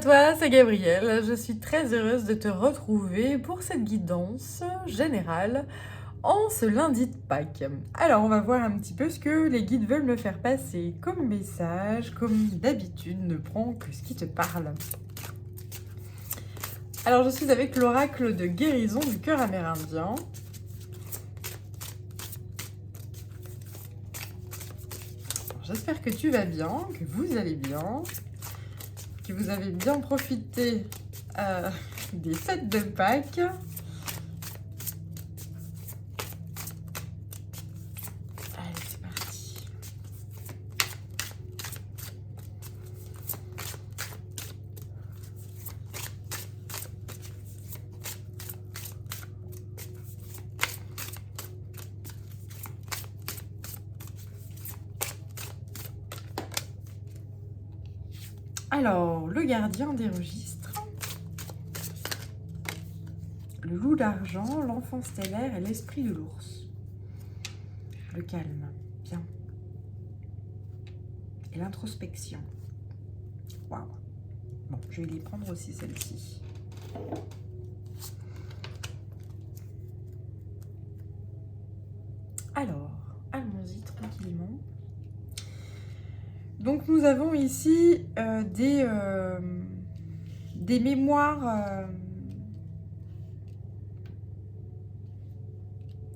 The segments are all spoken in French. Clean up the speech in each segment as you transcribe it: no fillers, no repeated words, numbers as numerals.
toi, c'est Gabrielle. Je suis très heureuse de te retrouver pour cette guidance générale en ce lundi de Pâques. Alors, on va voir un petit peu ce que les guides veulent me faire passer comme message. Comme d'habitude, ne prends que ce qui te parle. Alors, je suis avec l'oracle de guérison du cœur amérindien. J'espère que tu vas bien, que vous allez bien, que vous avez bien profité des fêtes de Pâques. Allez, c'est parti. Alors, le gardien des registres, le loup d'argent, l'enfant stellaire et l'esprit de l'ours. Le calme, bien. Et l'introspection. Waouh. Bon, je vais les prendre aussi, celle-ci. Alors, allons-y tranquillement. Donc, nous avons ici des mémoires.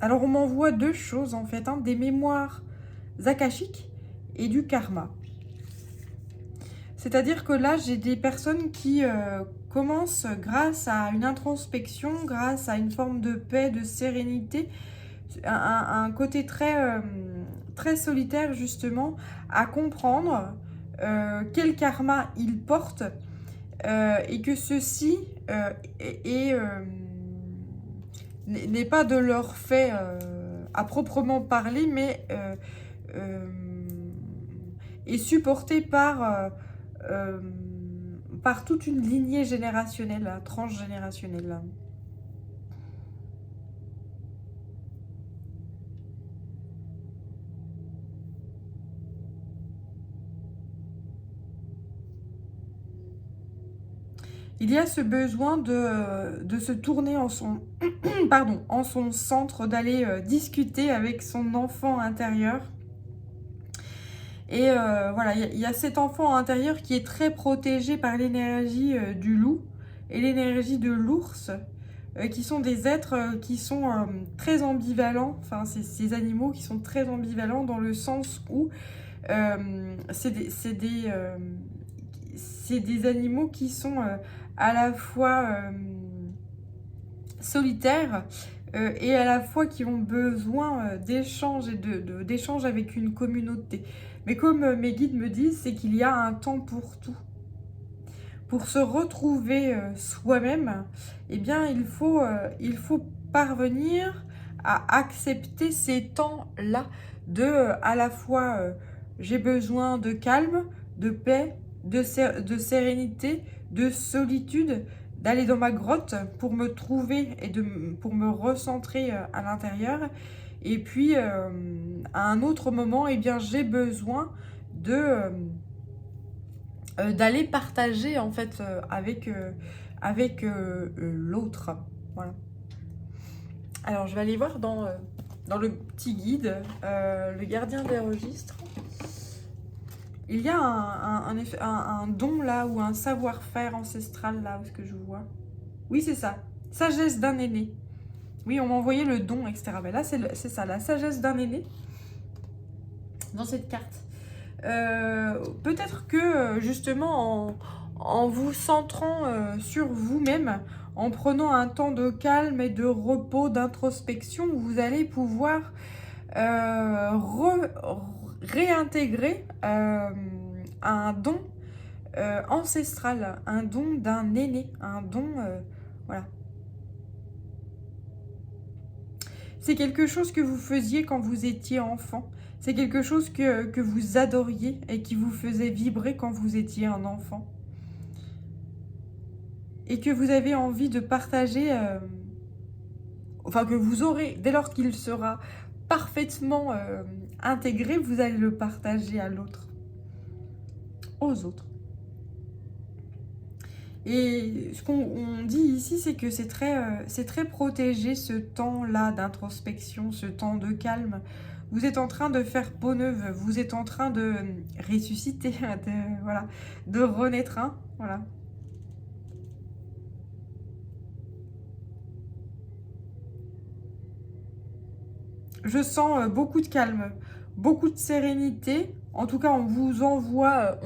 Alors, on m'envoie deux choses, en fait. Des mémoires akashiques et du karma. C'est-à-dire que là, j'ai des personnes qui commencent, grâce à une introspection, grâce à une forme de paix, de sérénité, un côté très, très solitaire, justement, à comprendre quel karma ils portent et que ceci n'est pas de leur fait à proprement parler, mais est supporté par toute une lignée générationnelle, transgénérationnelle. Il y a ce besoin de se tourner en son, en son centre, d'aller discuter avec son enfant intérieur. Et voilà, il y a cet enfant intérieur qui est très protégé par l'énergie du loup et l'énergie de l'ours, qui sont des êtres qui sont très ambivalents. Enfin, ces animaux qui sont très ambivalents dans le sens où c'est des animaux qui sont à la fois solitaires et à la fois qui ont besoin d'échanges et d'échanges avec une communauté. Mais comme mes guides me disent, c'est qu'il y a un temps pour tout. Pour se retrouver soi-même, eh bien, il faut parvenir à accepter ces temps-là à la fois j'ai besoin de calme, de paix, de sérénité, de solitude, d'aller dans ma grotte pour me trouver et pour me recentrer à l'intérieur. Et puis, à un autre moment, eh bien, j'ai besoin d'aller partager, en fait, avec l'autre. Voilà. Alors, je vais aller voir dans le petit guide, le gardien des registres. Il y a un don là, ou un savoir-faire ancestral là, où est-ce que je vois? Oui, c'est ça. Sagesse d'un aîné. Oui, on m'a envoyé le don, etc. Ben là, c'est ça, la sagesse d'un aîné dans cette carte. Peut-être que justement, en vous centrant sur vous-même, en prenant un temps de calme et de repos, d'introspection, vous allez pouvoir réintégrer un don ancestral, un don d'un aîné, un don, voilà. C'est quelque chose que vous faisiez quand vous étiez enfant. C'est quelque chose que vous adoriez et qui vous faisait vibrer quand vous étiez un enfant. Et que vous avez envie de partager, enfin que vous aurez, dès lors qu'il sera parfaitement intégré, vous allez le partager à l'autre, aux autres. Et ce qu'on dit ici, c'est que c'est très protégé, ce temps-là d'introspection, ce temps de calme. Vous êtes en train de faire peau neuve, vous êtes en train de ressusciter, voilà, de renaître, hein, voilà. Je sens beaucoup de calme, beaucoup de sérénité. En tout cas, on vous envoie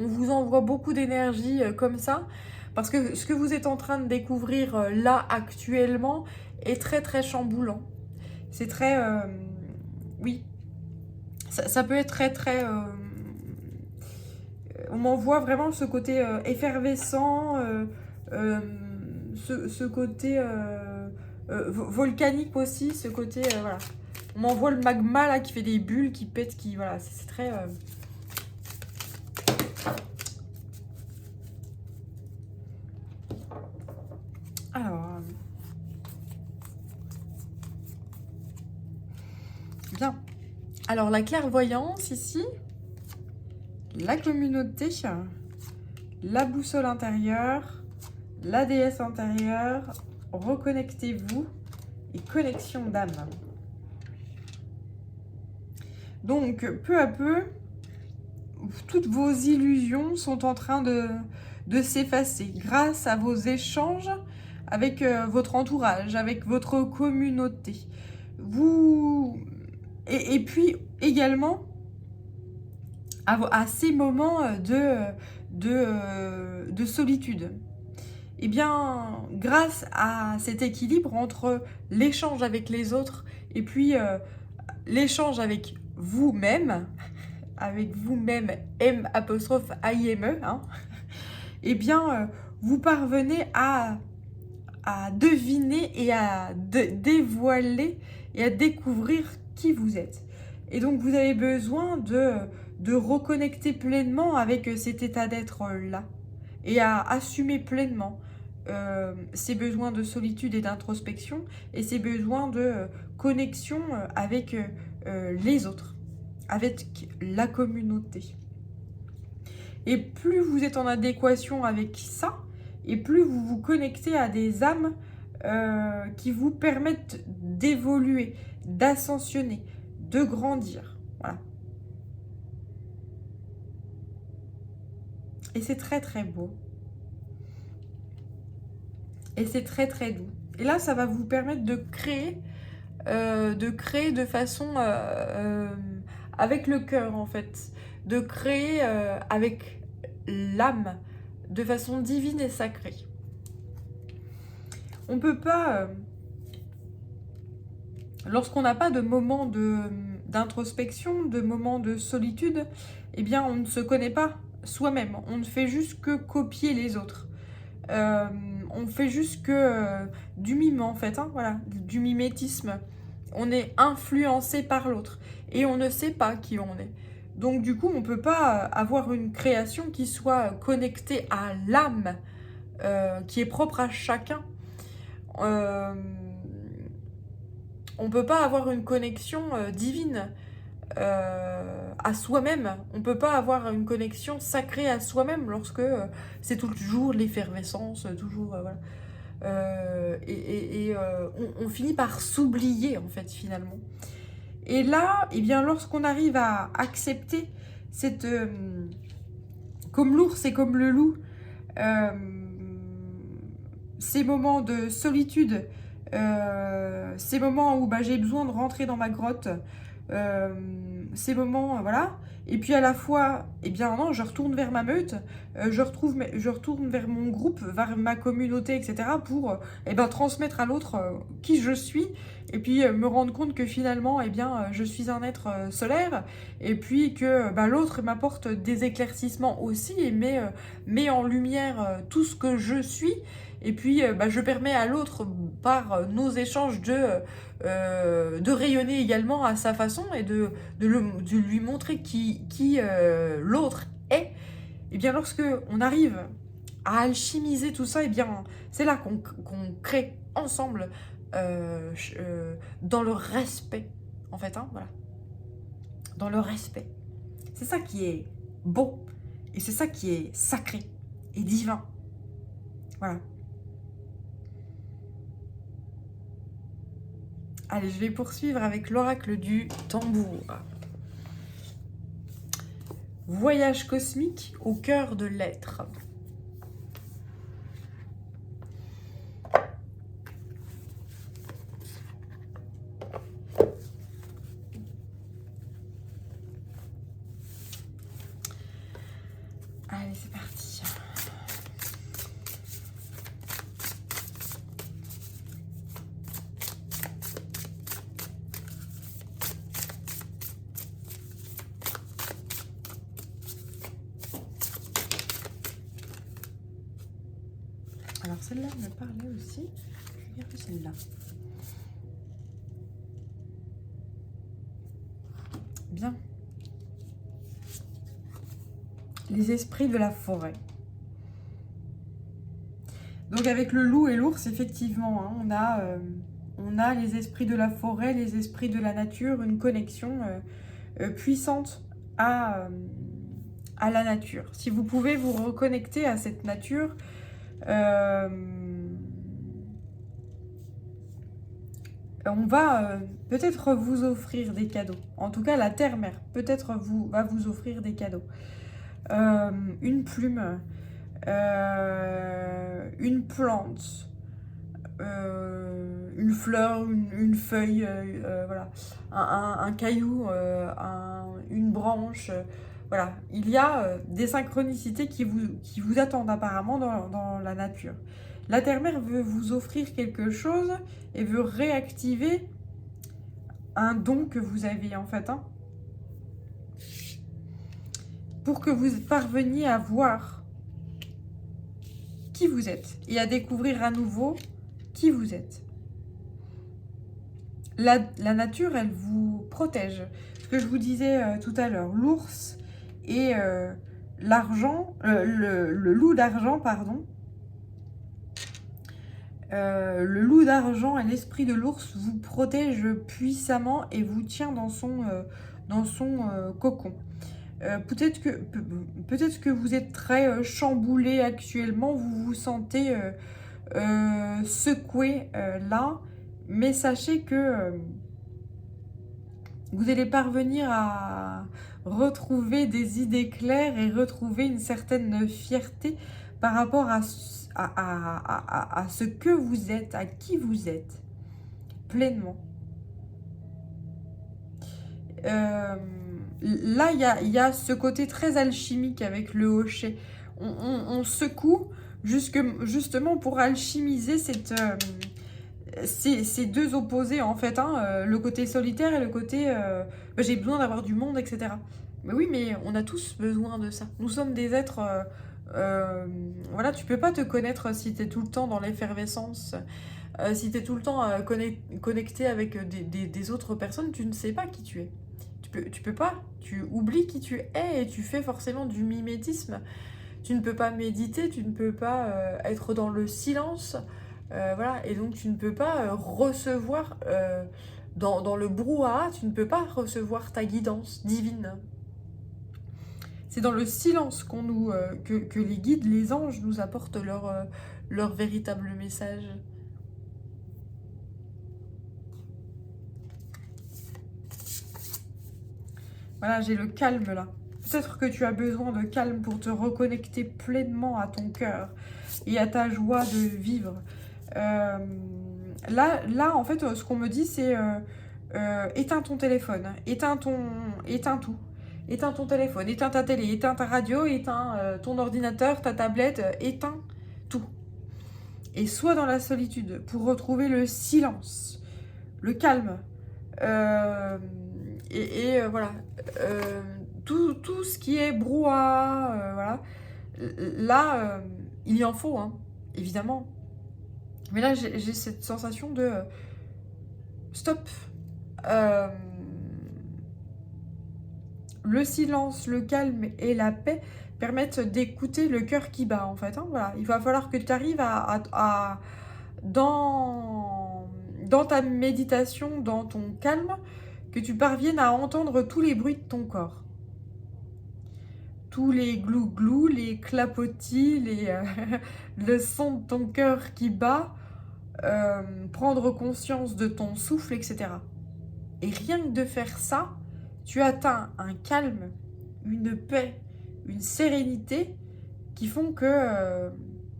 beaucoup d'énergie comme ça. Parce que ce que vous êtes en train de découvrir là, actuellement, est très, très chamboulant. C'est très... oui, ça peut être très, très... on m'envoie vraiment ce côté effervescent, ce côté volcanique aussi, ce côté... voilà. On m'envoie le magma là qui fait des bulles, qui pète, qui... Voilà, c'est très... Alors... bien. Alors, la clairvoyance ici, la communauté, la boussole intérieure, la déesse intérieure, reconnectez-vous et connexion d'âme. Donc, peu à peu, toutes vos illusions sont en train de s'effacer grâce à vos échanges avec votre entourage, avec votre communauté. Et puis également à ces moments de solitude. Eh bien, grâce à cet équilibre entre l'échange avec les autres et puis l'échange avec vous-même, M''AIME, hein, eh bien, vous parvenez à deviner et à dévoiler et à découvrir qui vous êtes. Et donc, vous avez besoin de reconnecter pleinement avec cet état d'être-là et à assumer pleinement ses besoins de solitude et d'introspection et ses besoins de connexion avec les autres, avec la communauté. Et plus vous êtes en adéquation avec ça, et plus vous vous connectez à des âmes qui vous permettent d'évoluer, d'ascensionner, de grandir. Voilà. Et c'est très très beau. Et c'est très très doux. Et là, ça va vous permettre de créer de façon avec le cœur en fait, de créer avec l'âme de façon divine et sacrée. On ne peut pas, lorsqu'on n'a pas de moment d'introspection, de moment de solitude, eh bien on ne se connaît pas soi-même, on ne fait juste que copier les autres. On fait juste que du mime en fait, hein, voilà, du mimétisme. On est influencé par l'autre et on ne sait pas qui on est. Donc du coup, on ne peut pas avoir une création qui soit connectée à l'âme qui est propre à chacun. On ne peut pas avoir une connexion divine à soi-même. On ne peut pas avoir une connexion sacrée à soi-même lorsque c'est toujours l'effervescence, toujours... voilà. On finit par s'oublier en fait finalement. Et là, eh bien, lorsqu'on arrive à accepter cette... comme l'ours et comme le loup, ces moments de solitude, ces moments où j'ai besoin de rentrer dans ma grotte, ces moments, voilà. Et puis à la fois, eh bien non, je retourne vers ma meute, je retourne vers mon groupe, vers ma communauté, etc. pour transmettre à l'autre qui je suis, et puis me rendre compte que finalement, eh bien, je suis un être solaire, et puis que l'autre m'apporte des éclaircissements aussi, et met en lumière tout ce que je suis, et puis je permets à l'autre, par nos échanges, de rayonner également à sa façon et de lui montrer qui l'autre est. Et bien lorsque on arrive à alchimiser tout ça, et bien c'est là qu'on crée ensemble dans le respect en fait, hein, voilà, dans le respect. C'est ça qui est beau et c'est ça qui est sacré et divin. Voilà. Allez, je vais poursuivre avec l'oracle du tambour. Voyage cosmique au cœur de l'être. Allez, c'est parti. Alors celle-là me parlait aussi. Je vais regarder celle-là. Bien. Les esprits de la forêt. Donc avec le loup et l'ours, effectivement, hein, on a les esprits de la forêt, les esprits de la nature, une connexion puissante à la nature. Si vous pouvez vous reconnecter à cette nature, on va peut-être vous offrir des cadeaux. En tout cas, la terre-mère peut-être va vous offrir des cadeaux. Une plume, une plante, une fleur, une feuille, voilà, un caillou, une branche. Voilà, il y a des synchronicités qui vous attendent apparemment dans la nature. La terre-mère veut vous offrir quelque chose et veut réactiver un don que vous avez en fait. Hein, pour que vous parveniez à voir qui vous êtes et à découvrir à nouveau qui vous êtes. La nature, elle vous protège. Ce que je vous disais tout à l'heure, l'ours et l'argent, le loup d'argent, pardon. Le loup d'argent et l'esprit de l'ours vous protège puissamment et vous tient dans son cocon. Peut-être que vous êtes très chamboulé actuellement, vous vous sentez secoué là, mais sachez que vous allez parvenir à retrouver des idées claires et retrouver une certaine fierté par rapport à ce que vous êtes, à qui vous êtes, pleinement. Là, il y a ce côté très alchimique avec le hochet. On secoue justement pour alchimiser ces deux opposés, en fait. Hein, le côté solitaire et le côté j'ai besoin d'avoir du monde, etc. Mais oui, mais on a tous besoin de ça. Nous sommes des êtres... voilà, tu peux pas te connaître si tu es tout le temps dans l'effervescence. Si tu es tout le temps connecté avec des autres personnes, tu ne sais pas qui tu es. Tu peux pas, tu oublies qui tu es et tu fais forcément du mimétisme. Tu ne peux pas méditer, tu ne peux pas être dans le silence, voilà, et donc tu ne peux pas recevoir dans le brouhaha, tu ne peux pas recevoir ta guidance divine. C'est dans le silence que les guides, les anges nous apportent leur véritable message. Voilà, j'ai le calme là. Peut-être que tu as besoin de calme pour te reconnecter pleinement à ton cœur et à ta joie de vivre. Là, en fait, ce qu'on me dit, c'est éteins ton téléphone, éteins tout. Éteins ton téléphone, éteins ta télé, éteins ta radio, éteins ton ordinateur, ta tablette, éteins tout. Et sois dans la solitude pour retrouver le silence, le calme. Voilà, tout ce qui est brouhaha, voilà. Là, il y en faut, hein, évidemment. Mais là, j'ai cette sensation de stop. Le silence, le calme et la paix permettent d'écouter le cœur qui bat, en fait. Hein, voilà. Il va falloir que tu arrives dans ta méditation, dans ton calme, que tu parviennes à entendre tous les bruits de ton corps. tous les glou-glou, les clapotis, le son de ton cœur qui bat, prendre conscience de ton souffle, etc. Et rien que de faire ça, tu atteins un calme, une paix, une sérénité qui font que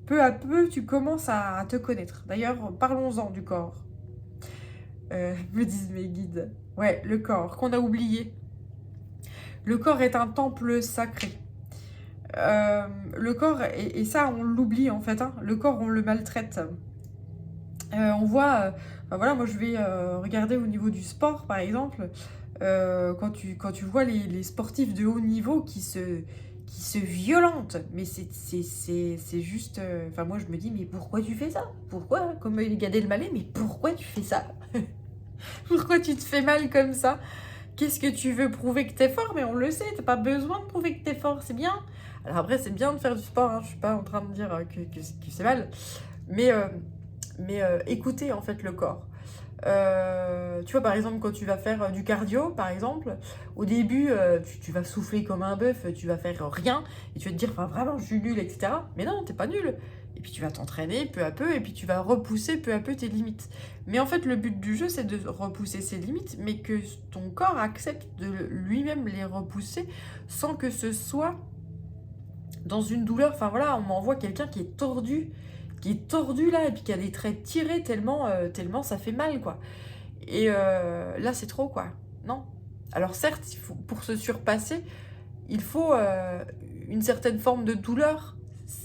peu à peu, tu commences à te connaître. D'ailleurs, parlons-en du corps. Me disent mes guides. Ouais, le corps, qu'on a oublié. Le corps est un temple sacré. Le corps, et ça on l'oublie en fait, hein, le corps on le maltraite. On voit, voilà, moi je vais regarder au niveau du sport par exemple, quand tu vois les sportifs de haut niveau qui se violentent, mais c'est juste, enfin moi je me dis mais pourquoi tu fais ça? Pourquoi? Comme Gad Elmaleh, mais pourquoi tu fais ça? Pourquoi tu te fais mal comme ça? Qu'est-ce que tu veux prouver que t'es fort? Mais on le sait, t'as pas besoin de prouver que t'es fort, c'est bien. Alors après, c'est bien de faire du sport, hein, je suis pas en train de dire que c'est mal. Mais écoutez en fait le corps. Tu vois, par exemple, quand tu vas faire du cardio, par exemple, au début, tu vas souffler comme un bœuf, tu vas faire rien, et tu vas te dire, enfin, vraiment, je suis nul, etc. Mais non, t'es pas nul. Et puis tu vas t'entraîner peu à peu, et puis tu vas repousser peu à peu tes limites. Mais en fait, le but du jeu, c'est de repousser ses limites, mais que ton corps accepte de lui-même les repousser sans que ce soit dans une douleur. Enfin voilà, on m'envoie quelqu'un qui est tordu là, et puis qui a des traits tirés tellement ça fait mal, quoi. Et là, c'est trop, quoi. Non. Alors certes, pour se surpasser, il faut une certaine forme de douleur.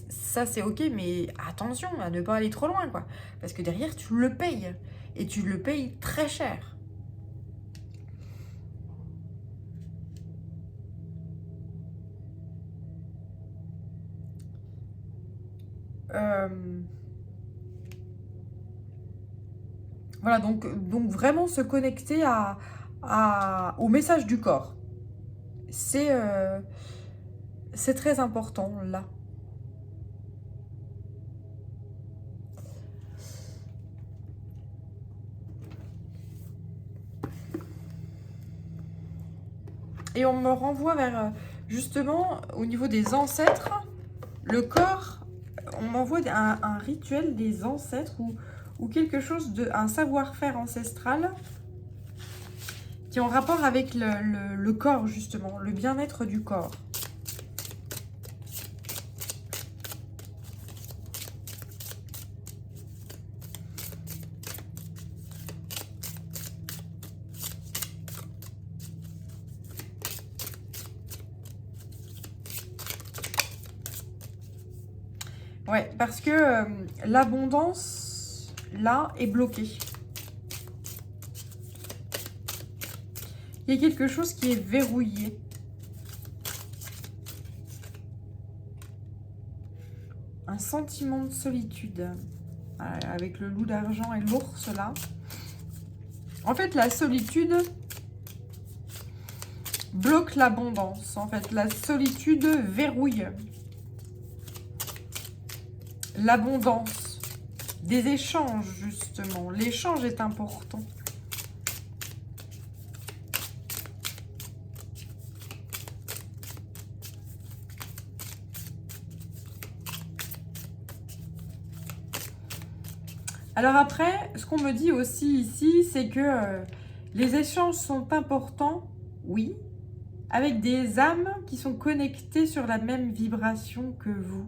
Ça, c'est ok, mais attention à ne pas aller trop loin, quoi. Parce que derrière, tu le payes. Et tu le payes très cher. Voilà, donc vraiment se connecter au message du corps. C'est très important, là. Et on me renvoie vers, justement, au niveau des ancêtres, le corps, on m'envoie un rituel des ancêtres ou quelque chose, un savoir-faire ancestral qui est en rapport avec le corps, justement, le bien-être du corps. Ouais, parce que l'abondance, là, est bloquée. Il y a quelque chose qui est verrouillé. Un sentiment de solitude. Avec le loup d'argent et l'ours, là. En fait, la solitude bloque l'abondance. En fait, la solitude verrouille l'abondance, des échanges, justement. L'échange est important. Alors après, ce qu'on me dit aussi ici, c'est que les échanges sont importants, oui, avec des âmes qui sont connectées sur la même vibration que vous.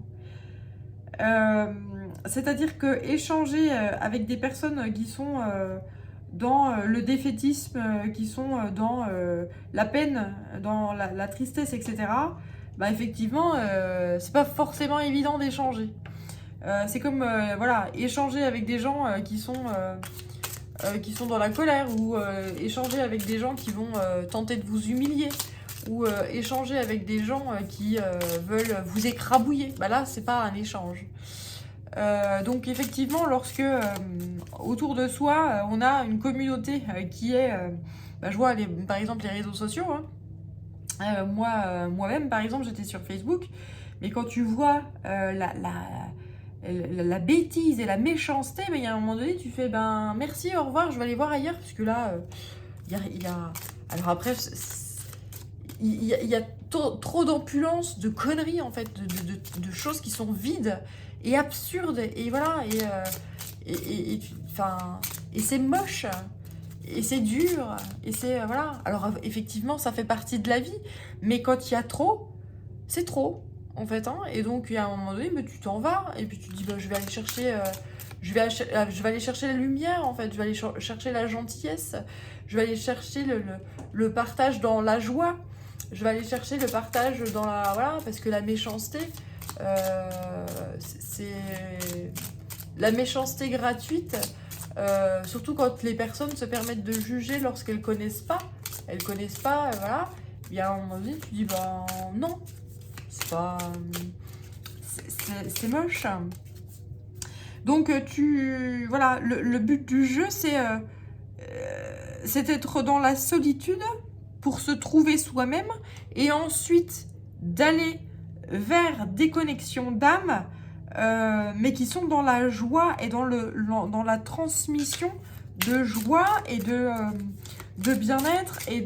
C'est-à-dire que échanger avec des personnes qui sont dans le défaitisme, qui sont dans la peine, dans la tristesse, etc., bah effectivement, c'est pas forcément évident d'échanger. C'est comme voilà, échanger avec des gens qui sont dans la colère, ou échanger avec des gens qui vont tenter de vous humilier, ou échanger avec des gens qui veulent vous écrabouiller. Bah là, c'est pas un échange. Donc effectivement, lorsque autour de soi, on a une communauté qui est... bah, je vois par exemple les réseaux sociaux. Hein. Moi-même, par exemple, j'étais sur Facebook. Mais quand tu vois la bêtise et la méchanceté, mais il y a un moment donné, tu fais ben merci, au revoir, je vais aller voir ailleurs. Parce que là, il y a... Alors après... il y a trop d'opulence, de conneries en fait, de choses qui sont vides et absurdes. Et voilà, et c'est moche. Et c'est dur, et c'est... voilà. Alors, effectivement, ça fait partie de la vie, mais quand il y a trop, c'est trop, en fait. Hein. Et donc, il y a un moment donné, mais tu t'en vas, et puis tu te dis, bah, je vais aller chercher... je vais aller chercher la lumière, en fait. Je vais aller chercher la gentillesse. Je vais aller chercher le partage dans la joie. Je vais aller chercher le partage dans la... Voilà, parce que la méchanceté, c'est... La méchanceté gratuite... surtout quand les personnes se permettent de juger lorsqu'elles connaissent pas. Elles connaissent pas, voilà. Il y a un moment donné, tu dis, bah non, c'est pas... C'est moche. Donc, voilà, le but du jeu, c'est d'être dans la solitude pour se trouver soi-même et ensuite d'aller vers des connexions d'âme mais qui sont dans la joie et dans la transmission de joie et de bien-être et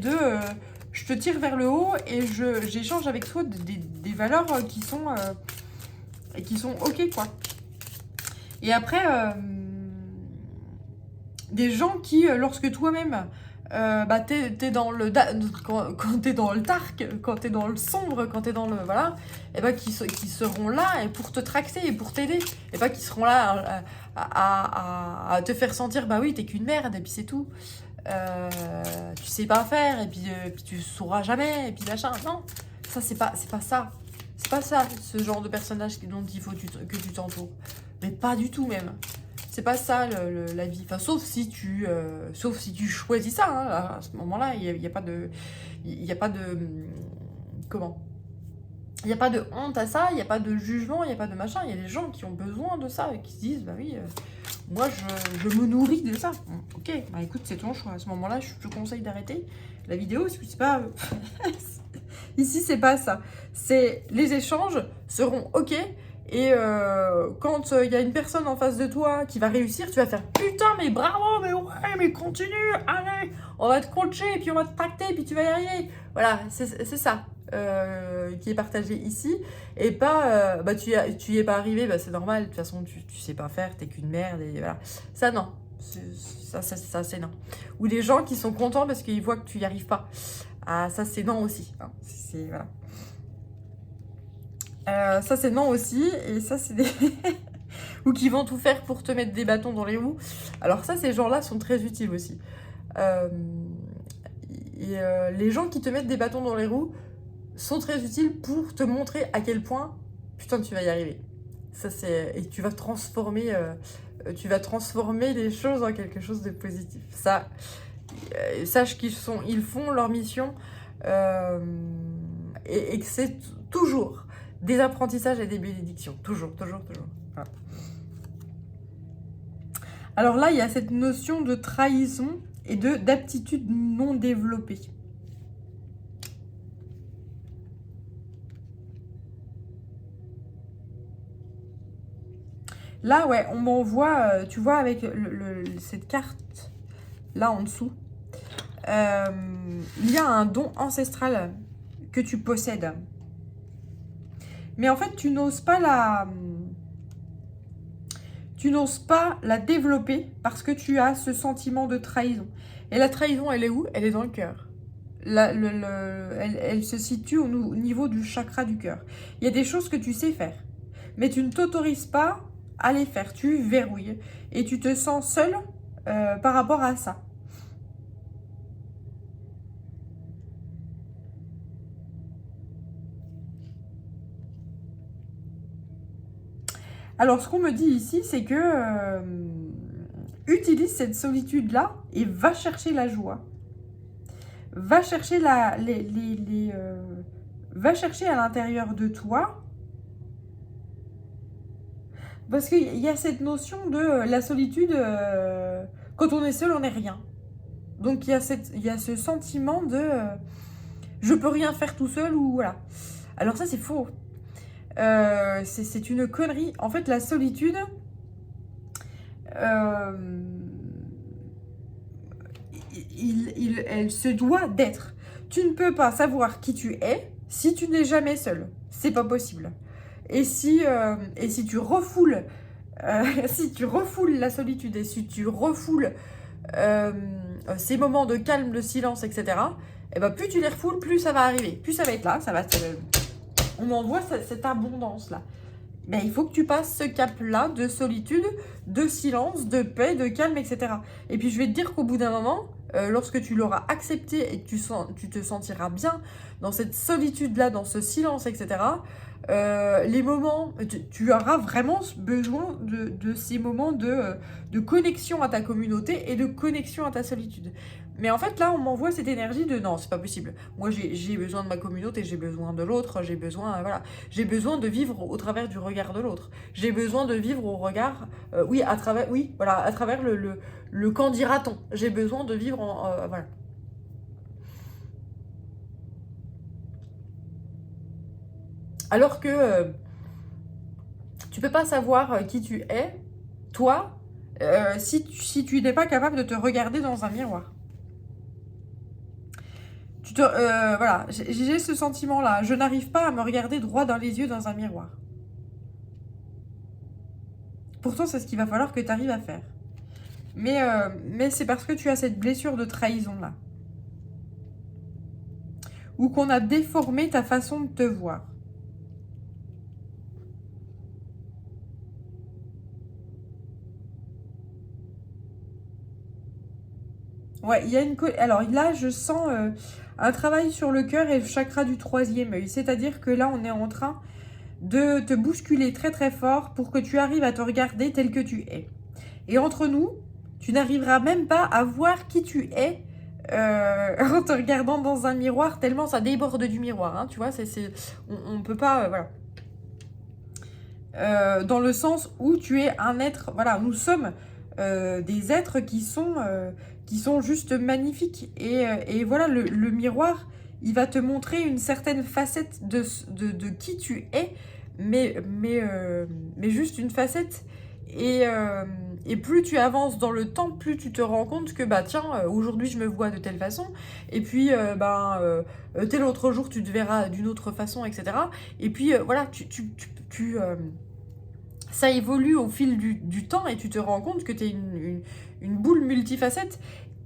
je te tire vers le haut et j'échange avec toi des valeurs qui sont ok quoi. Et après, des gens qui, lorsque toi-même, t'es dans quand t'es dans le dark, quand t'es dans le sombre, quand t'es dans le... Voilà, et bah qui seront là et pour te tracter et pour t'aider. Et pas qui seront là à te faire sentir, bah oui, t'es qu'une merde, et puis c'est tout. Tu sais pas faire, et puis tu sauras jamais, et puis machin. Non, ça, c'est pas ça. C'est pas ça, ce genre de personnage dont il faut que tu t'entoures. Mais pas du tout, même. C'est pas ça la vie. Enfin, sauf si tu choisis ça. Hein. À ce moment-là, il n'y a pas de... Il n'y a pas de... Comment ? Il n'y a pas de honte à ça, il n'y a pas de jugement, il n'y a pas de machin. Il y a des gens qui ont besoin de ça et qui se disent, bah oui, moi, je me nourris de ça. Ok, bah écoute, c'est ton choix. À ce moment-là, je te conseille d'arrêter la vidéo parce que c'est pas... Ici, c'est pas ça. C'est les échanges seront ok. Et quand il y a une personne en face de toi qui va réussir, tu vas faire putain, mais bravo, mais ouais, mais continue, allez, on va te coacher, et puis on va te tracter, et puis tu vas y arriver. Voilà, c'est ça qui est partagé ici. Et pas, bah tu y es pas arrivé, bah c'est normal, de toute façon, tu sais pas faire, t'es qu'une merde, et voilà. Ça, non. Ça c'est non. Ou des gens qui sont contents parce qu'ils voient que tu y arrives pas. Ah, ça, c'est non aussi. Hein. C'est, voilà. Ça c'est non aussi, et ça c'est des... ou qui vont tout faire pour te mettre des bâtons dans les roues. Alors ça, ces gens-là sont très utiles aussi. Les gens qui te mettent des bâtons dans les roues sont très utiles pour te montrer à quel point, putain, tu vas y arriver. Ça c'est... Et tu vas transformer les choses en quelque chose de positif. Ça, sache qu'ils font leur mission et que c'est toujours... des apprentissages et des bénédictions. Toujours. Voilà. Alors là, il y a cette notion de trahison et d'aptitude non développée. Là, ouais, on m'envoie, tu vois, avec cette carte, là en dessous, il y a un don ancestral que tu possèdes. Mais en fait, tu n'oses pas la développer parce que tu as ce sentiment de trahison. Et la trahison, elle est où? Elle est dans le cœur. Elle se situe au niveau du chakra du cœur. Il y a des choses que tu sais faire, mais tu ne t'autorises pas à les faire. Tu verrouilles et tu te sens seul par rapport à ça. Alors, ce qu'on me dit ici, c'est que utilise cette solitude-là et va chercher la joie. Va chercher va chercher à l'intérieur de toi. Parce qu'il y a cette notion de la solitude, quand on est seul, on n'est rien. Donc, il y a ce sentiment de je peux rien faire tout seul ou voilà. Alors ça, c'est faux. C'est une connerie. En fait, la solitude, elle se doit d'être. Tu ne peux pas savoir qui tu es si tu n'es jamais seul. C'est pas possible. Et si tu refoules, si tu refoules la solitude et si tu refoules ces moments de calme, de silence, etc., et ben plus tu les refoules, plus ça va arriver. Plus ça va être là, on envoie cette abondance-là. Mais il faut que tu passes ce cap-là de solitude, de silence, de paix, de calme, etc. Et puis je vais te dire qu'au bout d'un moment, lorsque tu l'auras accepté et que tu te sentiras bien dans cette solitude-là, dans ce silence, etc., les moments, tu auras vraiment besoin de ces moments de connexion à ta communauté et de connexion à ta solitude. Mais en fait, là, on m'envoie cette énergie de non, c'est pas possible. Moi, j'ai besoin de ma communauté, j'ai besoin de l'autre, j'ai besoin, voilà, j'ai besoin de vivre au travers du regard de l'autre. J'ai besoin de vivre au regard, à travers le qu'en dira-t-on. J'ai besoin de vivre voilà. Alors que tu peux pas savoir qui tu es, toi, si tu n'es pas capable de te regarder dans un miroir. Voilà, j'ai ce sentiment-là. Je n'arrive pas à me regarder droit dans les yeux dans un miroir. Pourtant, c'est ce qu'il va falloir que tu arrives à faire. Mais c'est parce que tu as cette blessure de trahison-là. Ou qu'on a déformé ta façon de te voir. Ouais, il y a une... Alors là, je sens un travail sur le cœur et le chakra du 3e œil. C'est-à-dire que là, on est en train de te bousculer très très fort pour que tu arrives à te regarder tel que tu es. Et entre nous, tu n'arriveras même pas à voir qui tu es en te regardant dans un miroir, tellement ça déborde du miroir. Hein, tu vois, on ne peut pas... voilà. Dans le sens où tu es un être... Voilà, nous sommes des êtres qui sont juste magnifiques. Et voilà, le miroir, il va te montrer une certaine facette de qui tu es, mais juste une facette. Et plus tu avances dans le temps, plus tu te rends compte que, bah tiens, aujourd'hui je me vois de telle façon, et puis, tel autre jour tu te verras d'une autre façon, etc. Et puis, voilà, ça évolue au fil du temps et tu te rends compte que tu es une boule multifacette.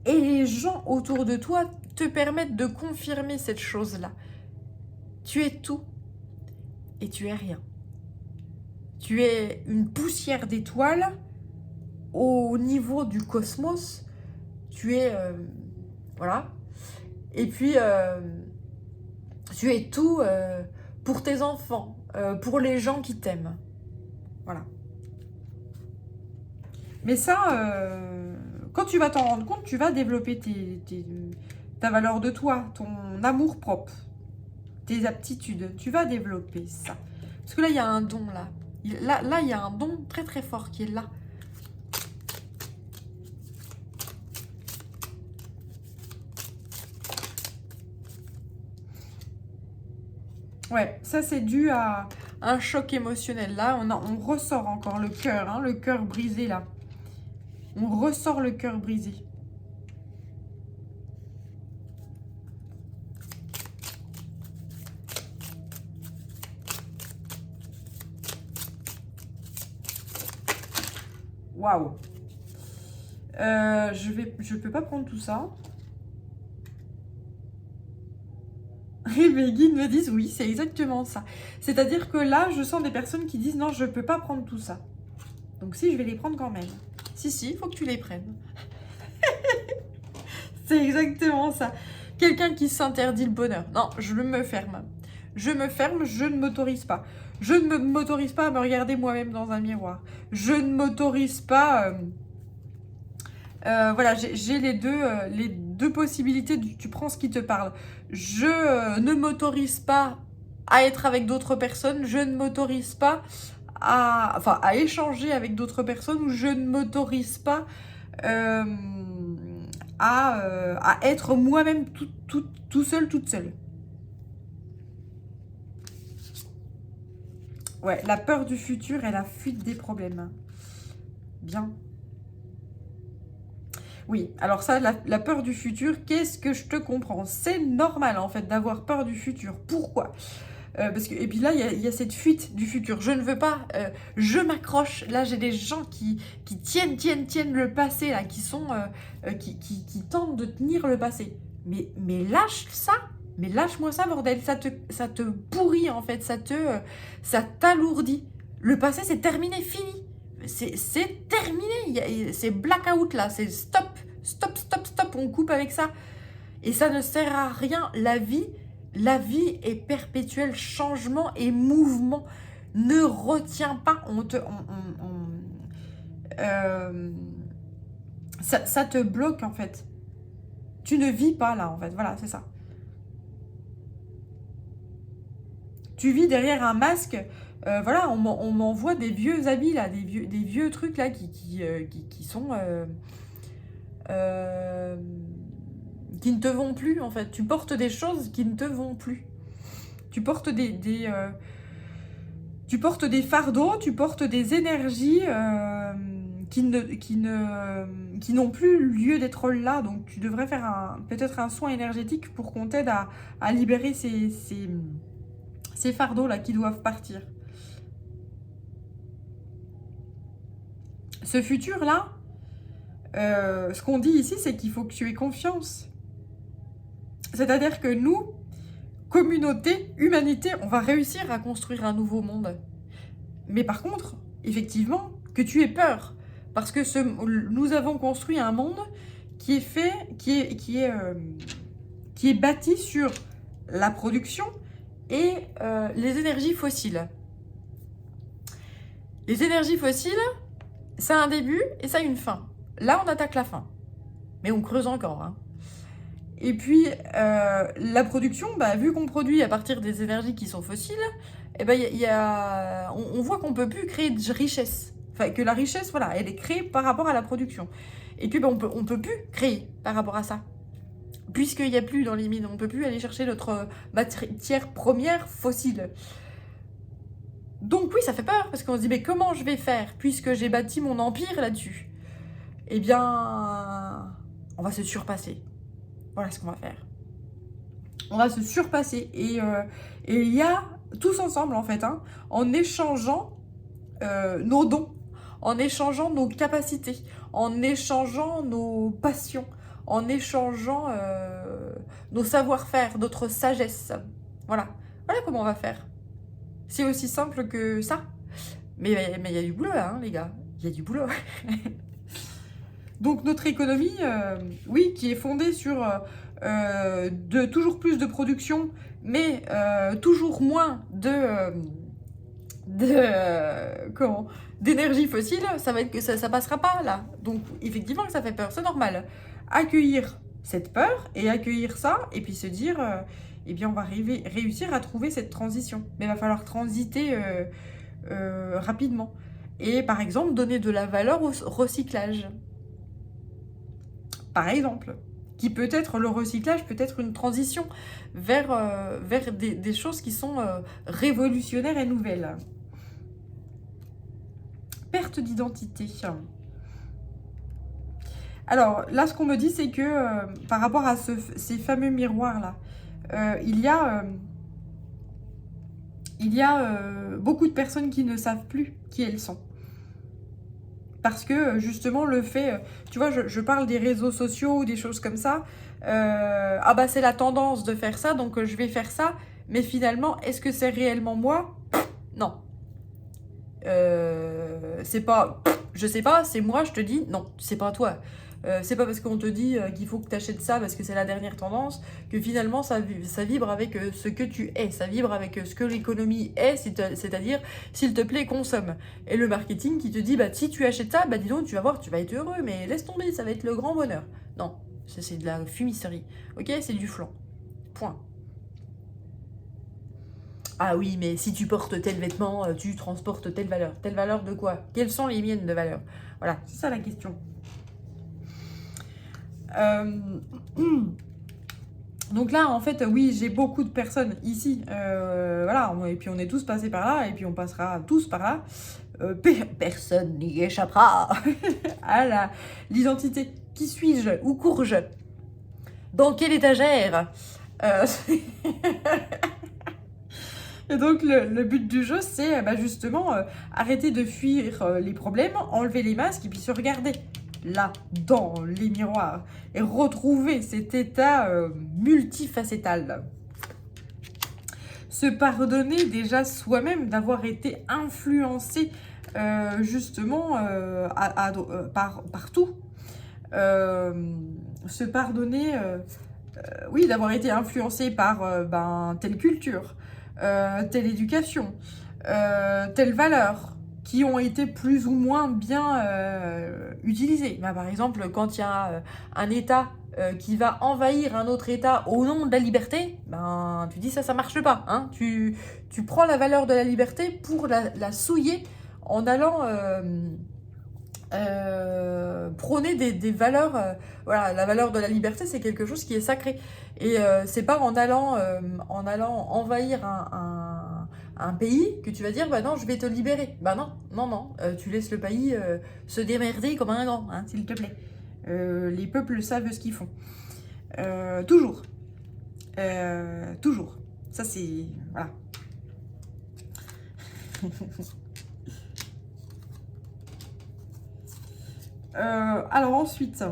Et les gens autour de toi te permettent de confirmer cette chose-là. Tu es tout et tu es rien. Tu es une poussière d'étoiles au niveau du cosmos. Tu es... voilà. Et puis, tu es tout pour tes enfants, pour les gens qui t'aiment. Voilà. Mais ça, quand tu vas t'en rendre compte, tu vas développer ta valeur de toi, ton amour propre, tes aptitudes. Tu vas développer ça. Parce que là, il y a un don, là. Là, il y a un don très très fort qui est là. Ouais, ça c'est dû à un choc émotionnel. Là, on ressort encore le cœur, hein, le cœur brisé là. On ressort le cœur brisé. Waouh. Je peux pas prendre tout ça. Et mes guides me disent oui, c'est exactement ça. C'est-à-dire que là, je sens des personnes qui disent non, je peux pas prendre tout ça. Donc si, je vais les prendre quand même. Si, il faut que tu les prennes. C'est exactement ça. Quelqu'un qui s'interdit le bonheur. Non, je me ferme. Je me ferme, je ne m'autorise pas. Je ne m'autorise pas à me regarder moi-même dans un miroir. Je ne m'autorise pas... voilà, j'ai les deux possibilités. Tu prends ce qui te parle. Je ne m'autorise pas à être avec d'autres personnes. Je ne m'autorise pas à échanger avec d'autres personnes. Ou je ne m'autorise pas à être moi-même tout seul, toute seule. Ouais, la peur du futur et la fuite des problèmes. Bien. Oui, alors ça, la peur du futur, qu'est-ce que je te comprends? C'est normal en fait d'avoir peur du futur. Pourquoi? Parce que, et puis là, il y a cette fuite du futur. Je ne veux pas, je m'accroche. Là, j'ai des gens qui tiennent le passé, là, qui tentent de tenir le passé. Mais lâche ça, mais lâche-moi ça, bordel. Ça te pourrit, en fait, ça t'alourdit. Le passé, c'est terminé, fini. C'est terminé. C'est blackout, là. C'est stop, stop, stop, stop. On coupe avec ça. Et ça ne sert à rien. La vie est perpétuel changement et mouvement. Ne retiens pas. Ça te bloque en fait. Tu ne vis pas là en fait. Voilà, c'est ça. Tu vis derrière un masque. Voilà, on m'envoie des vieux habits là, des vieux trucs là qui sont... qui ne te vont plus en fait. Tu portes des choses qui ne te vont plus. Tu portes tu portes des fardeaux, tu portes des énergies qui n'ont plus lieu d'être là. Donc tu devrais faire peut-être un soin énergétique pour qu'on t'aide à libérer ces fardeaux là qui doivent partir. Ce futur là, ce qu'on dit ici, c'est qu'il faut que tu aies confiance. C'est-à-dire que nous, communauté, humanité, on va réussir à construire un nouveau monde. Mais par contre, effectivement, que tu aies peur. Parce que nous avons construit un monde qui est bâti sur la production et les énergies fossiles. Les énergies fossiles, ça a un début et ça a une fin. Là, on attaque la fin. Mais on creuse encore, hein. Et puis, la production, vu qu'on produit à partir des énergies qui sont fossiles, on voit qu'on ne peut plus créer de richesse. Enfin, que la richesse, voilà, elle est créée par rapport à la production. Et puis, on peut plus créer par rapport à ça. Puisqu'il n'y a plus dans les mines, on ne peut plus aller chercher notre matière première fossile. Donc oui, ça fait peur, parce qu'on se dit, mais comment je vais faire, puisque j'ai bâti mon empire là-dessus? Eh bien, on va se surpasser. Voilà ce qu'on va faire. On va se surpasser. Et il y a, tous ensemble en fait, hein, en échangeant nos dons, en échangeant nos capacités, en échangeant nos passions, en échangeant nos savoir-faire, notre sagesse. Voilà. Voilà comment on va faire. C'est aussi simple que ça. Mais il y a du boulot là, hein, les gars. Il y a du boulot. Donc notre économie, oui, qui est fondée sur de toujours plus de production, mais toujours moins d'énergie fossile, ça va être que ça passera pas là. Donc effectivement que ça fait peur, c'est normal. Accueillir cette peur et accueillir ça, et puis se dire, eh bien on va réussir à trouver cette transition. Mais il va falloir transiter rapidement. Et par exemple, donner de la valeur au recyclage. Par exemple, qui peut être le recyclage, peut être une transition vers des choses qui sont révolutionnaires et nouvelles. Perte d'identité. Alors là, ce qu'on me dit, c'est que par rapport à ces fameux miroirs-là, il y a beaucoup de personnes qui ne savent plus qui elles sont. Parce que justement le fait, tu vois, je parle des réseaux sociaux ou des choses comme ça, c'est la tendance de faire ça, donc je vais faire ça, mais finalement, est-ce que c'est réellement moi? Non. C'est pas, je sais pas, c'est moi, je te dis, non, c'est pas toi. C'est pas parce qu'on te dit qu'il faut que tu achètes ça parce que c'est la dernière tendance que finalement ça vibre avec ce que tu es, ça vibre avec ce que l'économie est, c'est-à-dire s'il te plaît consomme. Et le marketing qui te dit si tu achètes ça, dis donc tu vas voir, tu vas être heureux, mais laisse tomber, ça va être le grand bonheur. Non, c'est de la fumisterie, ok, c'est du flan, point. Ah oui, mais si tu portes tel vêtement, tu transportes telle valeur. Telle valeur de quoi? Quelles sont les miennes de valeur? Voilà, c'est ça la question. Donc là, en fait, oui, j'ai beaucoup de personnes ici. Voilà, et puis on est tous passés par là, et puis on passera tous par là. Personne n'y échappera à l'identité. Qui suis-je? Où cours-je? Dans quelle étagère? Euh, Et donc le but du jeu, c'est justement arrêter de fuir les problèmes, enlever les masques et puis se regarder là, dans les miroirs et retrouver cet état multifacétal. Se pardonner déjà soi-même d'avoir été influencé justement par tout. Se pardonner, oui, d'avoir été influencé par telle culture, telle éducation, telle valeur, qui ont été plus ou moins bien utilisées. Par exemple, quand il y a un État qui va envahir un autre État au nom de la liberté, tu dis ça marche pas. Hein. Tu prends la valeur de la liberté pour la souiller en allant prôner des valeurs. Voilà, la valeur de la liberté, c'est quelque chose qui est sacré. Et c'est pas en allant envahir un pays que tu vas dire non, je vais te libérer. Non, tu laisses le pays se démerder comme un grand, hein, s'il te plaît. Les peuples savent ce qu'ils font. Toujours. Toujours. Ça, c'est... Voilà. Alors ensuite...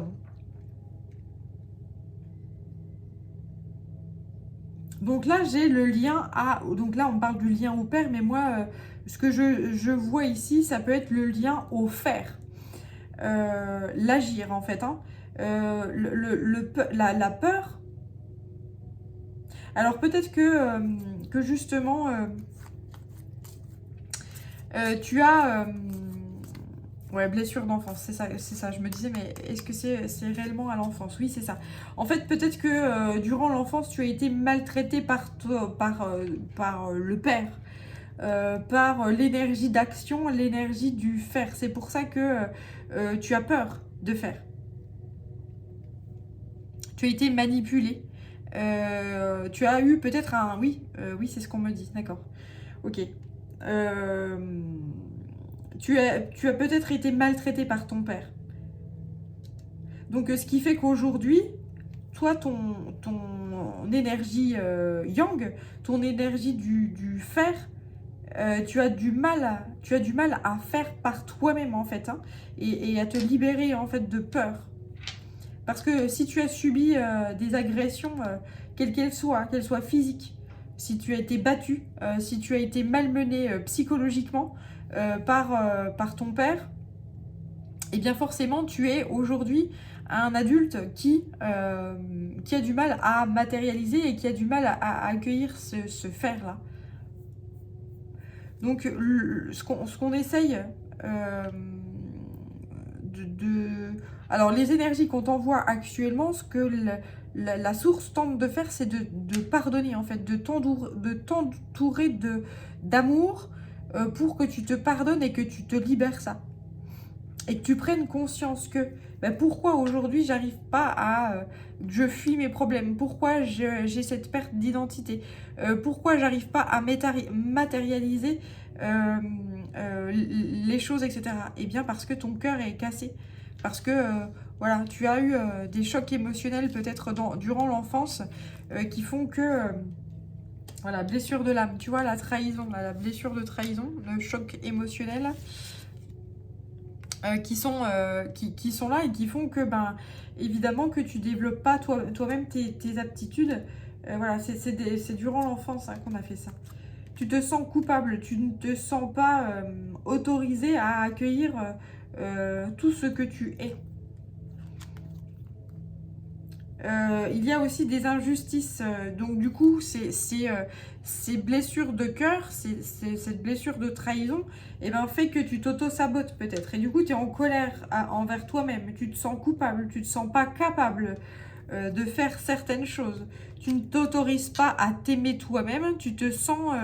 Donc là, j'ai le lien à... Donc là, on parle du lien au père, mais moi, ce que je vois ici, ça peut être le lien au faire. L'agir, en fait. Hein. La peur. Alors peut-être que justement, tu as... ouais, blessure d'enfance, c'est ça. Je me disais, mais est-ce que c'est réellement à l'enfance? Oui, c'est ça. En fait, peut-être que durant l'enfance, tu as été maltraité par le père, par l'énergie d'action, l'énergie du faire. C'est pour ça que tu as peur de faire. Tu as été manipulé. Tu as eu peut-être un... Oui, c'est ce qu'on me dit, d'accord. Ok. Tu as peut-être été maltraité par ton père. Donc, ce qui fait qu'aujourd'hui, toi, ton énergie yang, ton énergie du faire, tu as du mal à faire par toi-même, en fait, hein, et à te libérer, en fait, de peur. Parce que si tu as subi des agressions, quelles qu'elles soient physiques, si tu as été battu, si tu as été malmené psychologiquement par ton père, et bien forcément tu es aujourd'hui un adulte qui a du mal à matérialiser et qui a du mal à accueillir ce faire-là. Donc ce qu'on essaye alors les énergies qu'on t'envoie actuellement, ce que la source tente de faire, c'est de pardonner, en fait, de t'entourer d'amour pour que tu te pardonnes et que tu te libères ça. Et que tu prennes conscience que pourquoi aujourd'hui j'arrive pas à... je fuis mes problèmes, pourquoi j'ai cette perte d'identité, pourquoi j'arrive pas à matérialiser les choses, etc. Et bien parce que ton cœur est cassé. Parce que voilà, tu as eu des chocs émotionnels peut-être durant l'enfance qui font que... voilà, blessure de l'âme, tu vois, la trahison, la blessure de trahison, le choc émotionnel... qui sont là et qui font que, évidemment, que tu développes pas toi-même tes aptitudes. Voilà, c'est durant l'enfance qu'on a fait ça. Tu te sens coupable, tu ne te sens pas autorisé à accueillir tout ce que tu es. Il y a aussi des injustices, donc du coup ces blessures de cœur, cette blessure de trahison, fait que tu t'auto-sabotes peut-être, et du coup tu es en colère envers toi-même, tu te sens coupable, tu te sens pas capable de faire certaines choses, tu ne t'autorises pas à t'aimer toi-même, tu te sens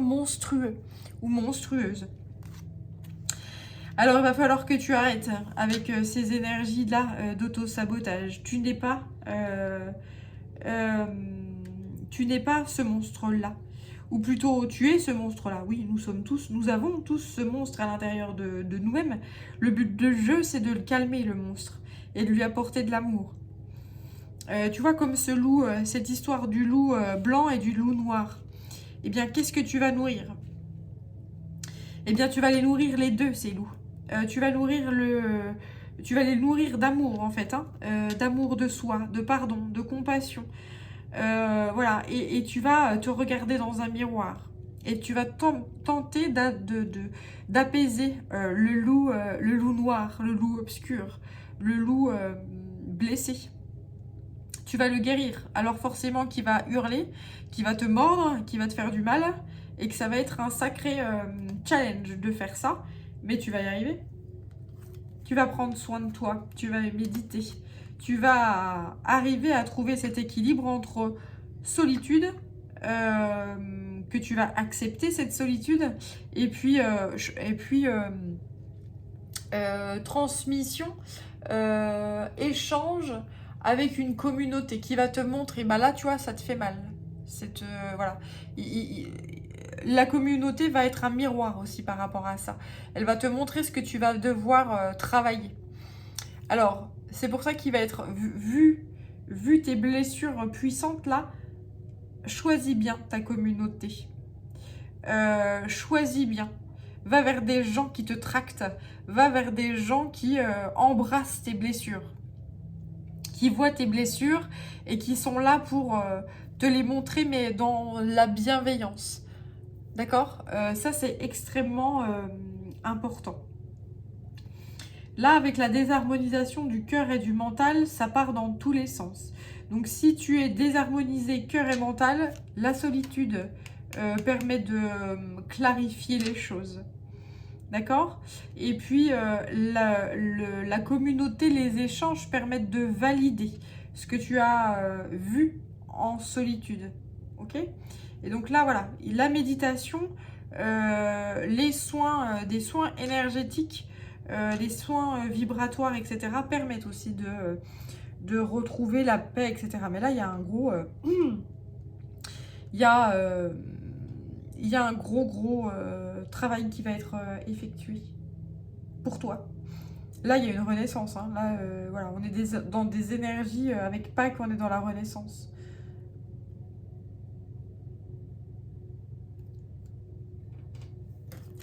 monstrueux ou monstrueuse. Alors, il va falloir que tu arrêtes avec ces énergies-là d'auto-sabotage. Tu n'es pas ce monstre-là. Ou plutôt, tu es ce monstre-là. Oui, nous avons tous ce monstre à l'intérieur de nous-mêmes. Le but du jeu, c'est de le calmer, le monstre. et de lui apporter de l'amour. Tu vois, comme ce loup, cette histoire du loup blanc et du loup noir. Eh bien, qu'est-ce que tu vas nourrir? Eh bien, tu vas les nourrir les deux, ces loups. Tu vas les nourrir d'amour, en fait, hein, d'amour de soi, de pardon, de compassion. Voilà, et tu vas te regarder dans un miroir. Et tu vas tenter d'apaiser le loup noir, le loup obscur, le loup blessé. Tu vas le guérir. Alors forcément qu'il va hurler, qu'il va te mordre, qu'il va te faire du mal, et que ça va être un sacré challenge de faire ça, mais tu vas y arriver. Tu vas prendre soin de toi, tu vas méditer, tu vas arriver à trouver cet équilibre entre solitude, que tu vas accepter cette solitude, et puis transmission, échange avec une communauté qui va te montrer, bah là tu vois ça te fait mal. Voilà. La communauté va être un miroir aussi par rapport à ça. Elle va te montrer ce que tu vas devoir travailler. Alors, c'est pour ça qu'il va être, vu tes blessures puissantes là, choisis bien ta communauté. Choisis bien. Va vers des gens qui te tractent. Va vers des gens qui embrassent tes blessures. Qui voient tes blessures et qui sont là pour te les montrer, mais dans la bienveillance. D'accord? Ça, c'est extrêmement important. Là, avec la désharmonisation du cœur et du mental, ça part dans tous les sens. Donc, si tu es désharmonisé cœur et mental, la solitude permet de clarifier les choses. D'accord? Et puis, la communauté, les échanges permettent de valider ce que tu as vu en solitude. Ok? Et donc là, voilà, la méditation, les soins, des soins énergétiques, les soins vibratoires, etc., permettent aussi de retrouver la paix, etc. Mais là, il y a un gros... il y a un gros travail qui va être effectué pour toi. Là, il y a une renaissance. Hein. Là, voilà, on est dans des énergies, avec Pâques, on est dans la renaissance.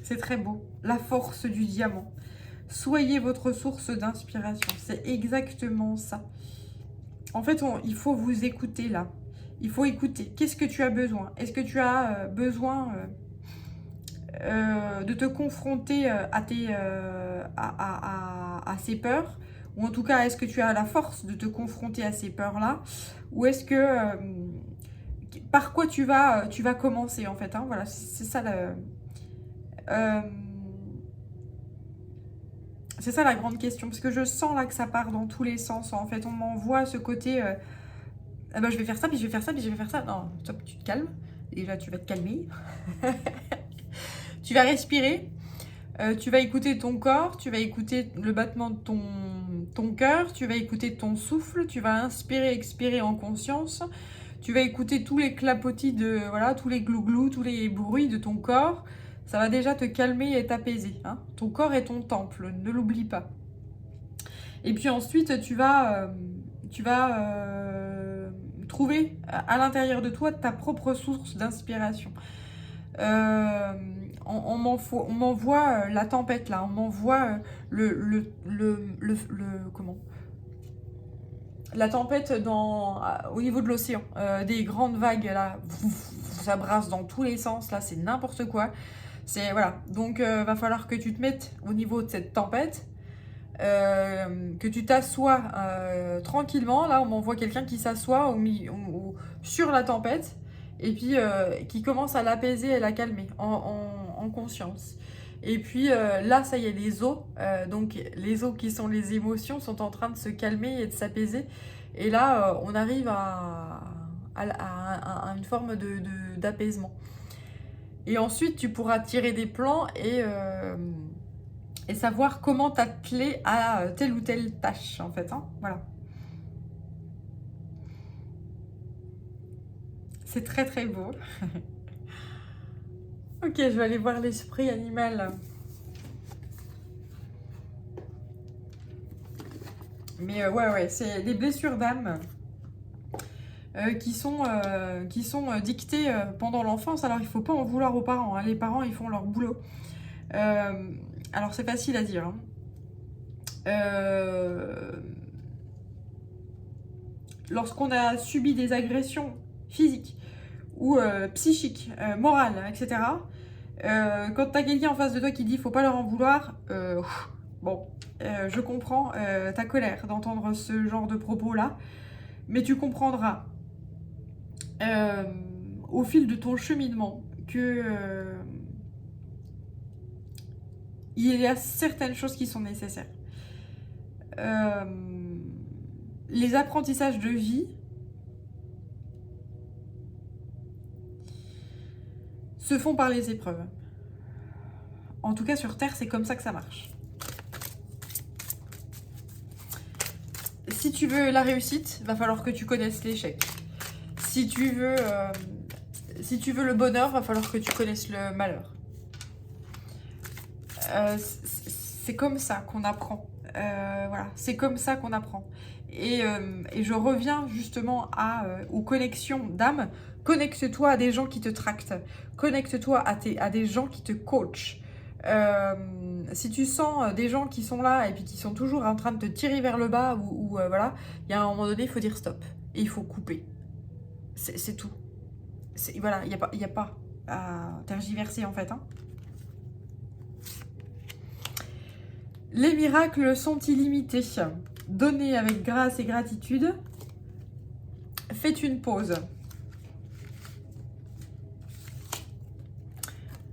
C'est très beau. La force du diamant. Soyez votre source d'inspiration. C'est exactement ça. En fait, il faut vous écouter là. Il faut écouter. Qu'est-ce que tu as besoin? Est-ce que tu as besoin de te confronter à ces peurs? Ou en tout cas, est-ce que tu as la force de te confronter à ces peurs-là? Ou est-ce que... par quoi tu vas commencer en fait, hein? Voilà, c'est ça c'est ça la grande question, parce que je sens là que ça part dans tous les sens. En fait, on m'envoie ce côté, ah bah, je vais faire ça, puis je vais faire ça, puis je vais faire ça. Non, stop, tu te calmes. Déjà, tu vas te calmer. Tu vas respirer. Tu vas écouter ton corps, tu vas écouter le battement de ton cœur, tu vas écouter ton souffle, tu vas inspirer, expirer en conscience. Tu vas écouter tous les clapotis voilà, tous les glouglous, tous les bruits de ton corps. Ça va déjà te calmer et t'apaiser. Hein. Ton corps est ton temple, ne l'oublie pas. Et puis ensuite, tu vas trouver à l'intérieur de toi ta propre source d'inspiration. On m'envoie la tempête là, on m'envoie comment, la tempête au niveau de l'océan, des grandes vagues là, ça brasse dans tous les sens là, c'est n'importe quoi. C'est voilà, donc va falloir que tu te mettes au niveau de cette tempête, que tu t'assoies tranquillement. Là, on m'envoie quelqu'un qui s'assoit sur la tempête et puis qui commence à l'apaiser et la calmer en conscience. Et puis là, ça y est, les eaux, donc les eaux qui sont les émotions, sont en train de se calmer et de s'apaiser. Et là, on arrive à une forme d'apaisement. Et ensuite, tu pourras tirer des plans et savoir comment t'atteler à telle ou telle tâche, en fait. Hein, voilà. C'est très très beau. Ok, je vais aller voir l'esprit animal. Mais ouais, c'est des blessures d'âme qui sont dictées pendant l'enfance. Alors, il faut pas en vouloir aux parents, hein. Les parents, ils font leur boulot. Alors, c'est facile à dire, hein. Lorsqu'on a subi des agressions physiques ou psychiques, morales, etc., quand t'as quelqu'un en face de toi qui dit faut pas leur en vouloir, bon, je comprends ta colère d'entendre ce genre de propos-là, mais tu comprendras au fil de ton cheminement que il y a certaines choses qui sont nécessaires. Les apprentissages de vie se font par les épreuves. En tout cas, sur Terre, c'est comme ça que ça marche. Si tu veux la réussite, va falloir que tu connaisses l'échec. Si tu veux le bonheur, va falloir que tu connaisses le malheur. C'est comme ça qu'on apprend. Voilà, c'est comme ça qu'on apprend. Et je reviens justement aux connexions d'âme. Connecte-toi à des gens qui te tractent. Connecte-toi à des gens qui te coachent. Si tu sens des gens qui sont là et puis qui sont toujours en train de te tirer vers le bas ou voilà, il y a un moment donné, il faut dire stop. Et il faut couper. C'est tout. Voilà, il y a pas à tergiverser en fait, hein. Les miracles sont illimités. Donnez avec grâce et gratitude. Faites une pause.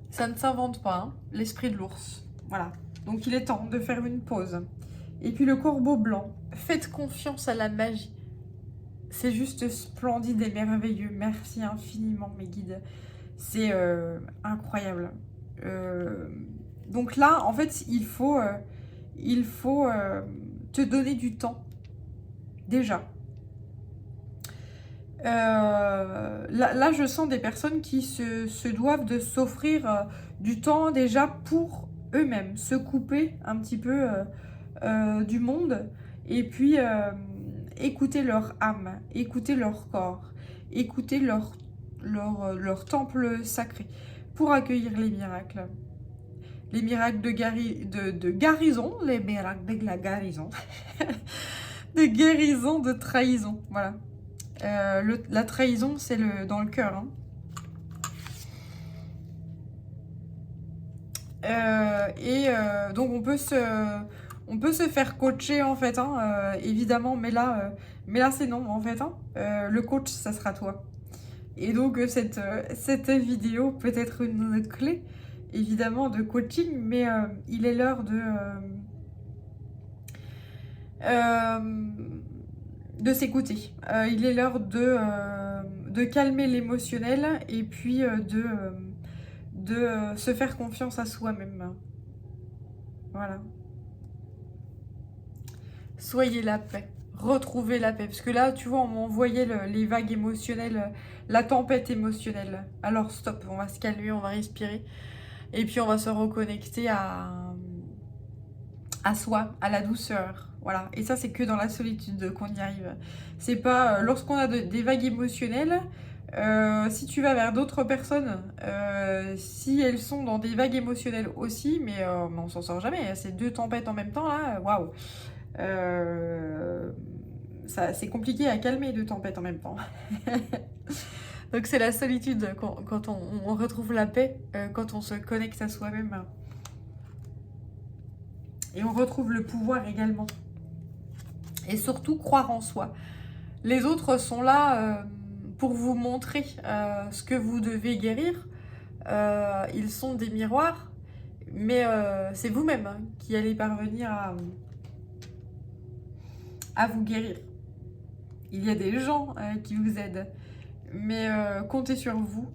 Ça ne s'invente pas, hein, l'esprit de l'ours. Voilà. Donc il est temps de faire une pause. Et puis le corbeau blanc. Faites confiance à la magie. C'est juste splendide et merveilleux. Merci infiniment mes guides. C'est incroyable. Donc là, en fait, il faut te donner du temps. Déjà. Là, je sens des personnes qui se doivent de s'offrir du temps déjà pour eux-mêmes, se couper un petit peu du monde et puis écouter leur âme, écouter leur corps, écouter leur temple sacré pour accueillir les miracles. Les miracles de guérison, les miracles de la guérison, de guérison, de trahison, voilà. La trahison, c'est dans le cœur, hein. Donc on peut se faire coacher en fait, hein, évidemment, mais là c'est non en fait, hein. Le coach, ça sera toi. Et donc cette vidéo peut être une clé évidemment de coaching, mais il est l'heure de s'écouter. Il est l'heure de calmer l'émotionnel et puis de se faire confiance à soi-même. Voilà. Soyez la paix. Retrouvez la paix. Parce que là, tu vois, on m'envoyait les vagues émotionnelles, la tempête émotionnelle. Alors stop, on va se calmer, on va respirer. Et puis on va se reconnecter à soi, à la douceur. Voilà. Et ça, c'est que dans la solitude qu'on y arrive. C'est pas lorsqu'on a des vagues émotionnelles. Si tu vas vers d'autres personnes, si elles sont dans des vagues émotionnelles aussi, mais on s'en sort jamais. C'est deux tempêtes en même temps là, waouh. C'est compliqué à calmer deux tempêtes en même temps. Donc c'est la solitude quand on retrouve la paix, quand on se connecte à soi-même. Et on retrouve le pouvoir également. Et surtout, croire en soi. Les autres sont là pour vous montrer ce que vous devez guérir. Ils sont des miroirs, mais c'est vous-même qui allez parvenir à vous guérir. Il y a des gens qui vous aident, mais comptez sur vous.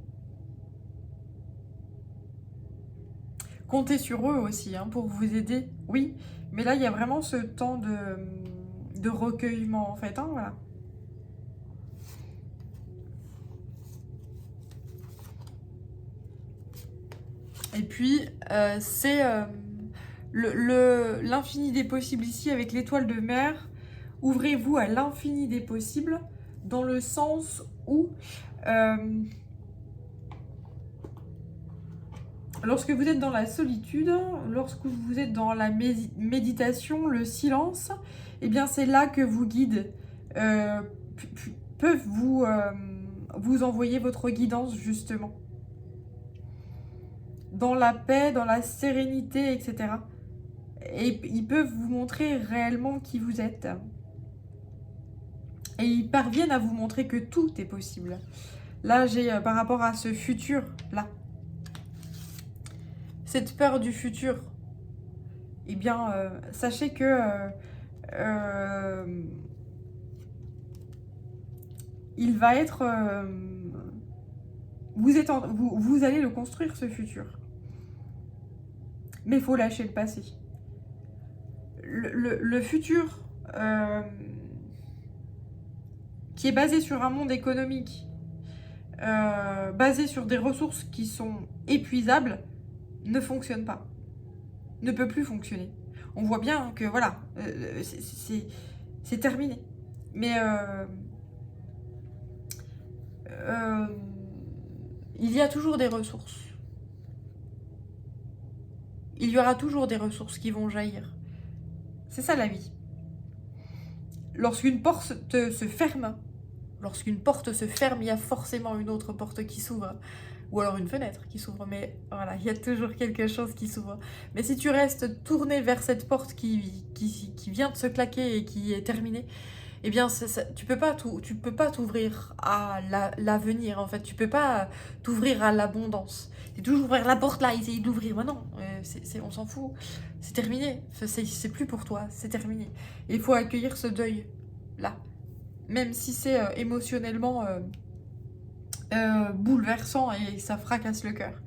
Comptez sur eux aussi pour vous aider, oui. Mais là, il y a vraiment ce temps de recueillement, en fait. Voilà. Et puis, c'est l'infini des possibles ici avec l'étoile de mer. ouvrez-vous à l'infini des possibles, dans le sens où lorsque vous êtes dans la solitude, lorsque vous êtes dans la méditation, le silence, eh bien c'est là que vos guides peuvent vous envoyer votre guidance, justement. Dans la paix, dans la sérénité, etc. Et ils peuvent vous montrer réellement qui vous êtes. Et ils parviennent à vous montrer que tout est possible. Là, j'ai par rapport à ce futur-là, cette peur du futur, eh bien, sachez que il va être... vous allez le construire, ce futur. Mais il faut lâcher le passé. Le futur qui est basé sur un monde économique, basé sur des ressources qui sont épuisables, ne fonctionne pas. Ne peut plus fonctionner. On voit bien que voilà, c'est terminé. Mais il y a toujours des ressources. Il y aura toujours des ressources qui vont jaillir. C'est ça la vie. Lorsqu'une porte se ferme, il y a forcément une autre porte qui s'ouvre. Ou alors une fenêtre qui s'ouvre. Mais voilà, il y a toujours quelque chose qui s'ouvre. Mais si tu restes tourné vers cette porte qui vient de se claquer et qui est terminée, eh bien, tu peux pas t'ouvrir à l'avenir, en fait. Tu peux pas t'ouvrir à l'abondance. Tu es toujours vers la porte là, essayer de l'ouvrir. Mais non, on s'en fout. C'est terminé. C'est plus pour toi. C'est terminé. Et il faut accueillir ce deuil là. Même si c'est émotionnellement bouleversant et ça fracasse le cœur.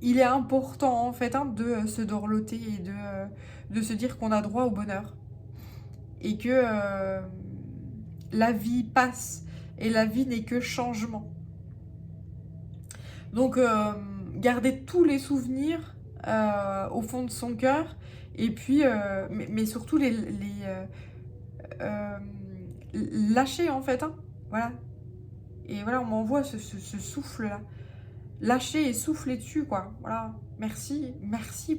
Il est important en fait de se dorloter et de se dire qu'on a droit au bonheur. Et que la vie passe et la vie n'est que changement. Donc garder tous les souvenirs au fond de son cœur et puis mais surtout lâcher en fait. Voilà. Et voilà, on m'envoie ce souffle là. Lâcher et souffler dessus, quoi. Voilà. Merci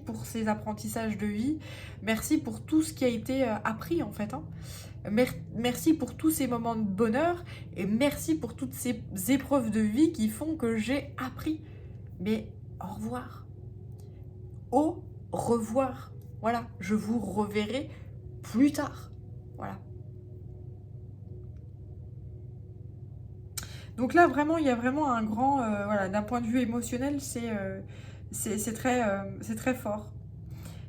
pour ces apprentissages de vie. Merci pour tout ce qui a été appris, en fait. Merci pour tous ces moments de bonheur. Et merci pour toutes ces épreuves de vie qui font que j'ai appris. Mais au revoir. Au revoir. Voilà. Je vous reverrai plus tard. Voilà. Donc là, vraiment, il y a vraiment un grand... voilà, d'un point de vue émotionnel, c'est très fort.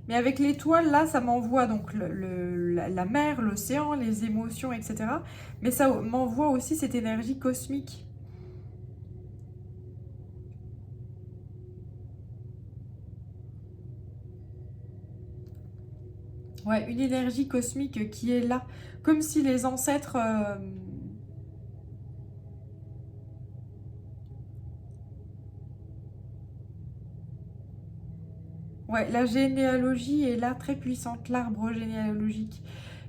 Mais avec l'étoile, là, ça m'envoie donc la mer, l'océan, les émotions, etc. Mais ça m'envoie aussi cette énergie cosmique. Ouais, une énergie cosmique qui est là. Comme si les ancêtres... Ouais, la généalogie est là, très puissante, l'arbre généalogique.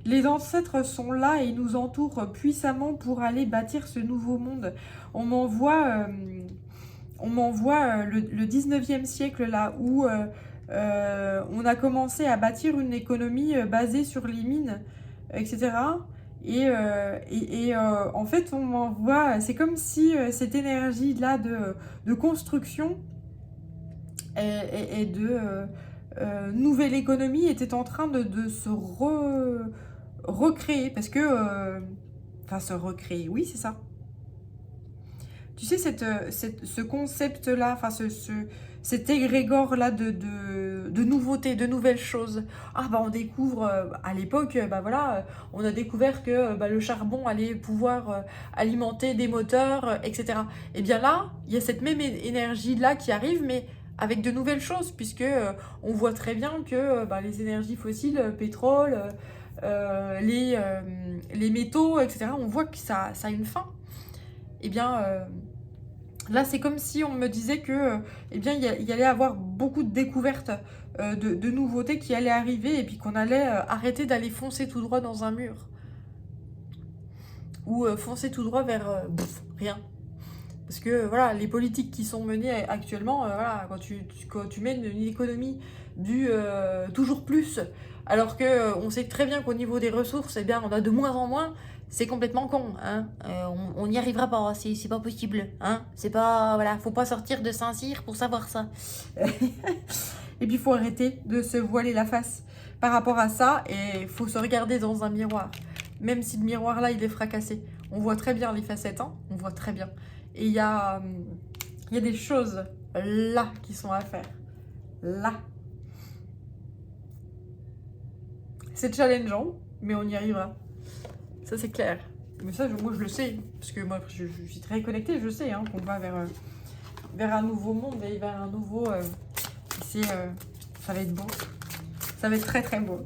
Les ancêtres sont là et nous entourent puissamment pour aller bâtir ce nouveau monde. On m'envoie le 19e siècle là où on a commencé à bâtir une économie basée sur les mines, etc. En fait, on m'envoie, c'est comme si cette énergie-là de construction et de nouvelle économie était en train de se recréer. Parce que... Enfin, se recréer, oui, c'est ça. Tu sais, ce concept-là, enfin, cet égrégore-là de nouveautés, de nouvelles choses. Ah, bah, on découvre, à l'époque, bah voilà, on a découvert que le charbon allait pouvoir alimenter des moteurs, etc. Et bien là, il y a cette même énergie-là qui arrive, mais avec de nouvelles choses, puisque on voit très bien que les énergies fossiles, pétrole, les métaux, etc., on voit que ça a une fin. Eh bien, Là, c'est comme si on me disait que, eh bien, il y allait avoir beaucoup de découvertes, de nouveautés qui allaient arriver, et puis qu'on allait arrêter d'aller foncer tout droit dans un mur. Ou foncer tout droit vers rien. Parce que voilà, les politiques qui sont menées actuellement, voilà, quand tu mènes une économie du toujours plus, alors que on sait très bien qu'au niveau des ressources, eh bien, on a de moins en moins, c'est complètement con. Hein. On n'y arrivera pas, c'est pas possible. Hein. C'est pas, voilà, faut pas sortir de Saint-Cyr pour savoir ça. Et puis il faut arrêter de se voiler la face par rapport à ça, et il faut se regarder dans un miroir. Même si le miroir là, il est fracassé. On voit très bien les facettes, hein, on voit très bien. Et il y a des choses là qui sont à faire. Là. C'est challengeant, mais on y arrivera. Ça, c'est clair. Mais ça, moi, je le sais. Parce que moi, je suis très connectée, je sais hein, qu'on va vers un nouveau monde et vers un nouveau... ça va être beau. Ça va être très, très beau.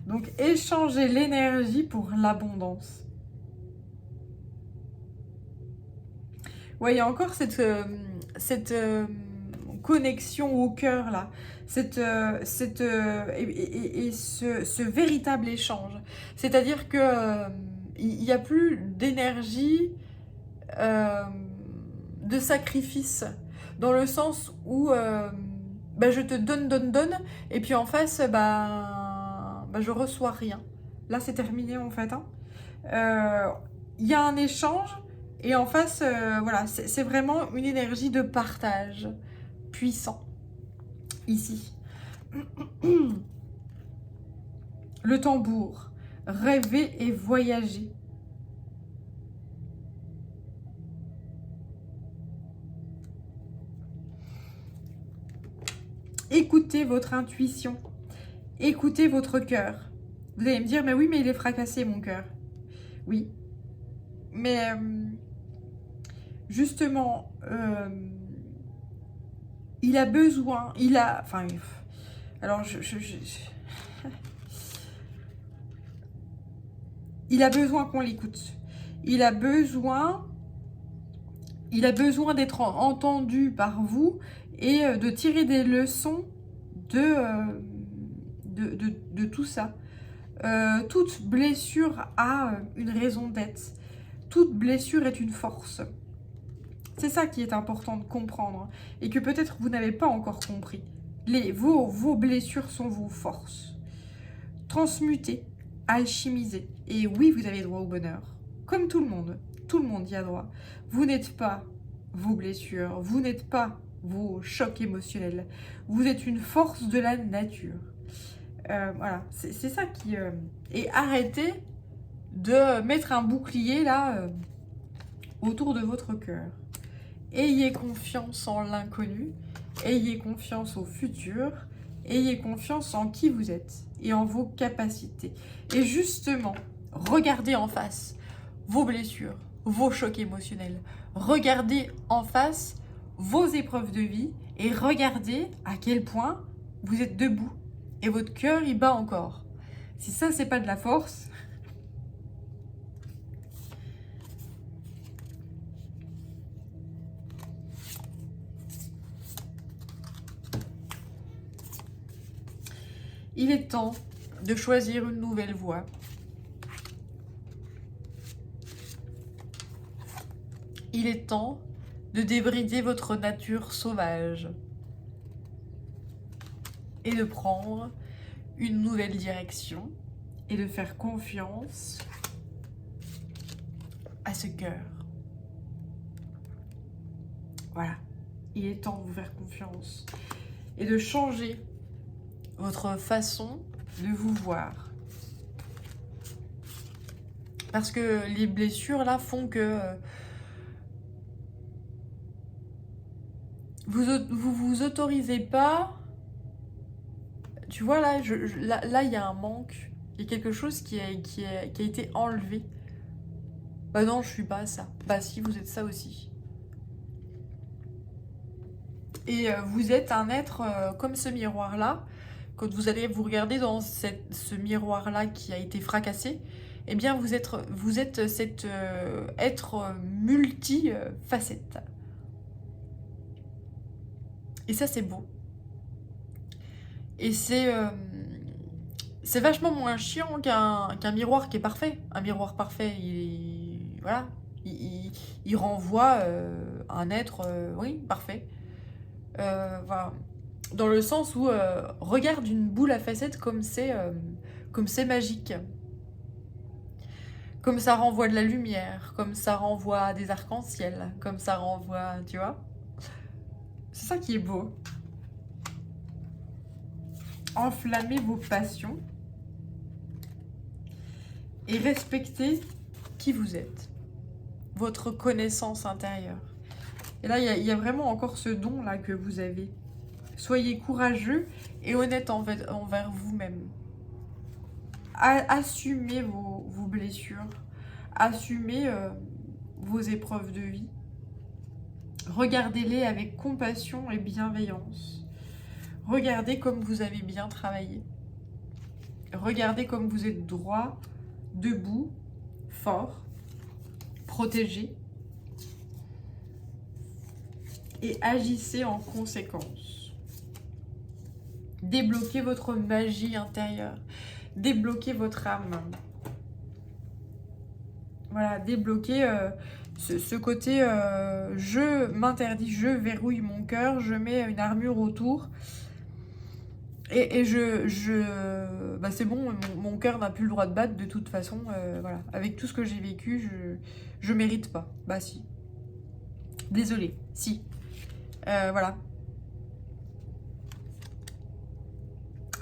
Donc, échanger l'énergie pour l'abondance. Ouais, il y a encore cette connexion au cœur là, et ce véritable échange. C'est-à-dire que il n'y a plus d'énergie de sacrifice, dans le sens où je te donne, et puis en face, je reçois rien. Là, c'est terminé en fait. Il y a un échange. Et en face, voilà, c'est vraiment une énergie de partage puissant, ici. Le tambour, rêver et voyager. Écoutez votre intuition, écoutez votre cœur. Vous allez me dire, mais oui, mais il est fracassé, mon cœur. Oui, mais... justement, il a besoin, enfin, alors il a besoin qu'on l'écoute. Il a besoin d'être entendu par vous et de tirer des leçons de tout ça. Toute blessure a une raison d'être. Toute blessure est une force. C'est ça qui est important de comprendre et que peut-être vous n'avez pas encore compris. Vos blessures sont vos forces. Transmuter, alchimiser. Et oui, vous avez droit au bonheur. Comme tout le monde y a droit. Vous n'êtes pas vos blessures, vous n'êtes pas vos chocs émotionnels. Vous êtes une force de la nature. Voilà, c'est ça qui... Et arrêtez de mettre un bouclier là autour de votre cœur. Ayez confiance en l'inconnu, ayez confiance au futur, ayez confiance en qui vous êtes et en vos capacités. Et justement, regardez en face vos blessures, vos chocs émotionnels. Regardez en face vos épreuves de vie et regardez à quel point vous êtes debout et votre cœur il bat encore. Si ça, c'est pas de la force... Il est temps de choisir une nouvelle voie. Il est temps de débrider votre nature sauvage et de prendre une nouvelle direction et de faire confiance à ce cœur. Voilà, il est temps de vous faire confiance et de changer votre façon de vous voir. Parce que les blessures là font que vous autorisez pas. Tu vois là, là il y a un manque, il y a quelque chose qui a été enlevé. Bah non, je suis pas ça. Bah si, vous êtes ça aussi. Et vous êtes un être comme ce miroir là. Quand vous allez vous regarder dans ce miroir là qui a été fracassé, eh bien vous êtes cet être multi-facette. Et ça, c'est beau. Et c'est vachement moins chiant qu'un miroir qui est parfait. Un miroir parfait, voilà, il renvoie un être, oui, parfait. Voilà. Dans le sens où regarde une boule à facettes comme c'est magique. Comme ça renvoie de la lumière, comme ça renvoie des arcs-en-ciel, comme ça renvoie, tu vois. C'est ça qui est beau. Enflammez vos passions et respectez qui vous êtes, votre connaissance intérieure. Et là, il y a vraiment encore ce don-là que vous avez. Soyez courageux et honnête envers vous-même. Assumez vos blessures, assumez vos épreuves de vie. Regardez-les avec compassion et bienveillance. Regardez comme vous avez bien travaillé. Regardez comme vous êtes droit, debout, fort, protégé. Et agissez en conséquence. Débloquez votre magie intérieure. Débloquez votre âme. Voilà, débloquez ce côté je m'interdis, je verrouille mon cœur, je mets une armure autour. Et bah c'est bon, mon cœur n'a plus le droit de battre de toute façon. Voilà, avec tout ce que j'ai vécu, je mérite pas. Bah si. Désolée, si. Voilà.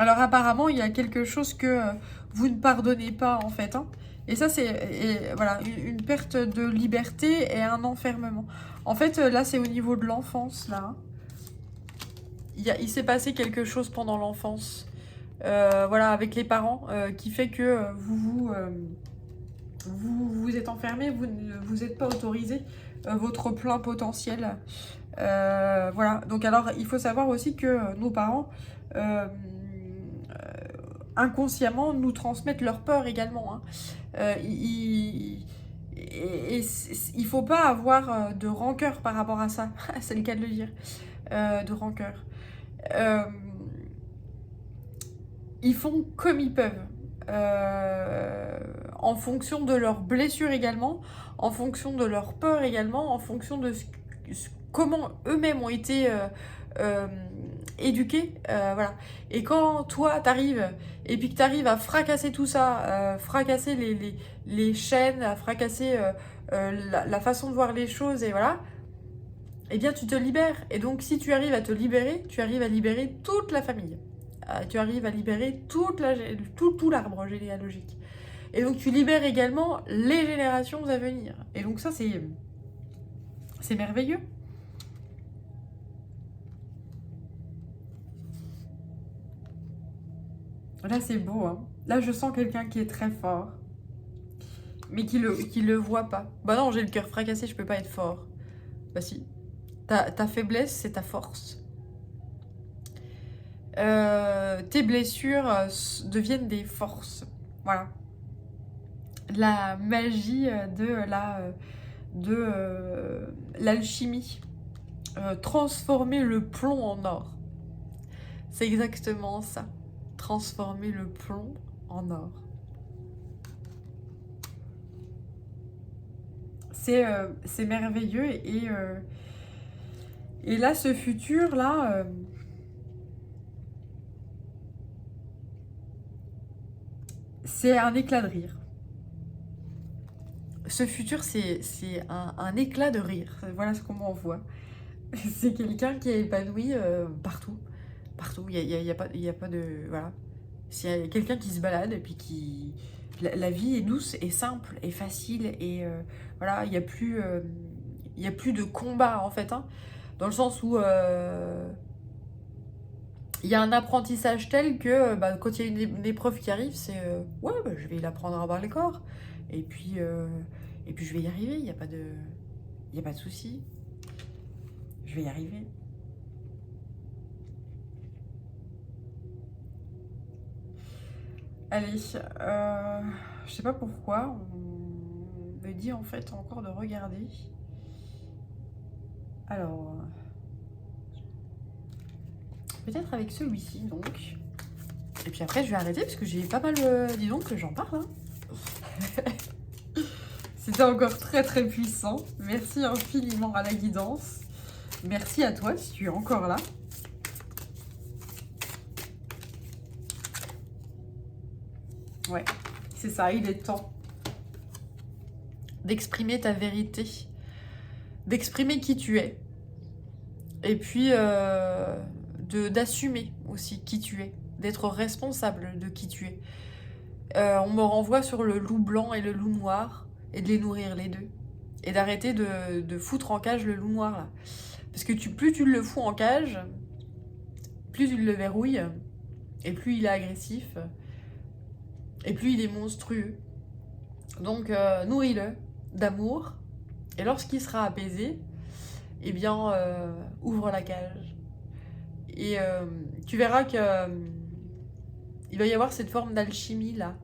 Alors apparemment, il y a quelque chose que vous ne pardonnez pas en fait. Hein. Et ça, c'est voilà, une perte de liberté et un enfermement. En fait, là, c'est au niveau de l'enfance, là. Il s'est passé quelque chose pendant l'enfance. Voilà, avec les parents, qui fait que vous êtes enfermé, vous ne vous êtes pas autorisé votre plein potentiel. Voilà, donc alors, il faut savoir aussi que nos parents... inconsciemment nous transmettent leur peur également. Hein. Il faut pas avoir de rancœur par rapport à ça. C'est le cas de le dire. De rancœur. Ils font comme ils peuvent. En fonction de leurs blessures également, en fonction de leur peur également, en fonction de comment eux-mêmes ont été éduqués. Voilà. Et quand toi, t'arrives et puis que t'arrives à fracasser tout ça, fracasser les chaînes, à fracasser la façon de voir les choses, et voilà, eh bien tu te libères. Et donc si tu arrives à te libérer, tu arrives à libérer toute la famille. Tu arrives à libérer tout l'arbre généalogique. Et donc tu libères également les générations à venir. Et donc ça, c'est merveilleux. Là, c'est beau. Hein. Là, je sens quelqu'un qui est très fort. Mais qui le voit pas. Bah non, j'ai le cœur fracassé, je peux pas être fort. Bah si. Ta faiblesse, c'est ta force. Tes blessures deviennent des forces. Voilà. La magie de l'alchimie. Transformer le plomb en or. C'est exactement ça. Transformer le plomb en or. C'est merveilleux et là, ce futur-là, c'est un éclat de rire. Ce futur, c'est un éclat de rire. Voilà ce qu'on m'envoie. C'est quelqu'un qui est épanoui partout. Partout. Il y a pas de... Voilà. C'est quelqu'un qui se balade et puis qui... La vie est douce et simple et facile et voilà, il n'y a plus de combat en fait. Hein, dans le sens où il y a un apprentissage tel que quand il y a une épreuve qui arrive, c'est ouais, je vais l'apprendre à bas les corps. Et puis je vais y arriver, il n'y a pas de souci. Je vais y arriver. Allez, je sais pas pourquoi, on me dit en fait encore de regarder. Alors, peut-être avec celui-ci donc. Et puis après je vais arrêter parce que j'ai pas mal, dis donc que j'en parle. Hein. C'était encore très très puissant. Merci infiniment à la guidance. Merci à toi si tu es encore là. Ouais, c'est ça, il est temps d'exprimer ta vérité, d'exprimer qui tu es. Et puis d'assumer aussi qui tu es, d'être responsable de qui tu es. On me renvoie sur le loup blanc et le loup noir, et de les nourrir les deux. Et d'arrêter de foutre en cage le loup noir là. Parce que plus tu le fous en cage, plus tu le verrouilles, et plus il est agressif, et plus il est monstrueux. Donc nourris-le d'amour, et lorsqu'il sera apaisé, eh bien ouvre la cage. Et tu verras que il va y avoir cette forme d'alchimie là,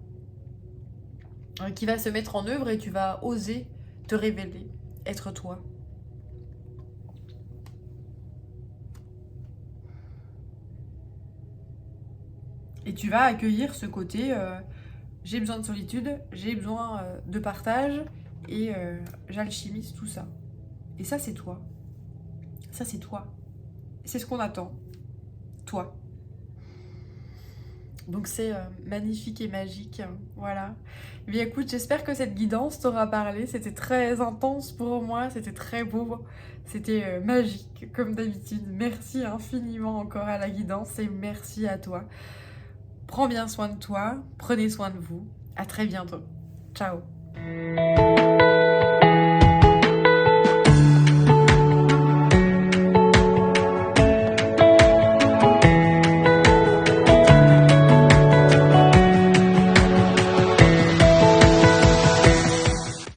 qui va se mettre en œuvre et tu vas oser te révéler, être toi. Et tu vas accueillir ce côté, j'ai besoin de solitude, j'ai besoin de partage, et j'alchimise tout ça. Et ça, c'est toi. Ça, c'est toi. C'est ce qu'on attend. Toi. Donc c'est magnifique et magique, voilà. Mais écoute, j'espère que cette guidance t'aura parlé, c'était très intense pour moi, c'était très beau, c'était magique comme d'habitude. Merci infiniment encore à la guidance et merci à toi. Prends bien soin de toi, prenez soin de vous, à très bientôt. Ciao.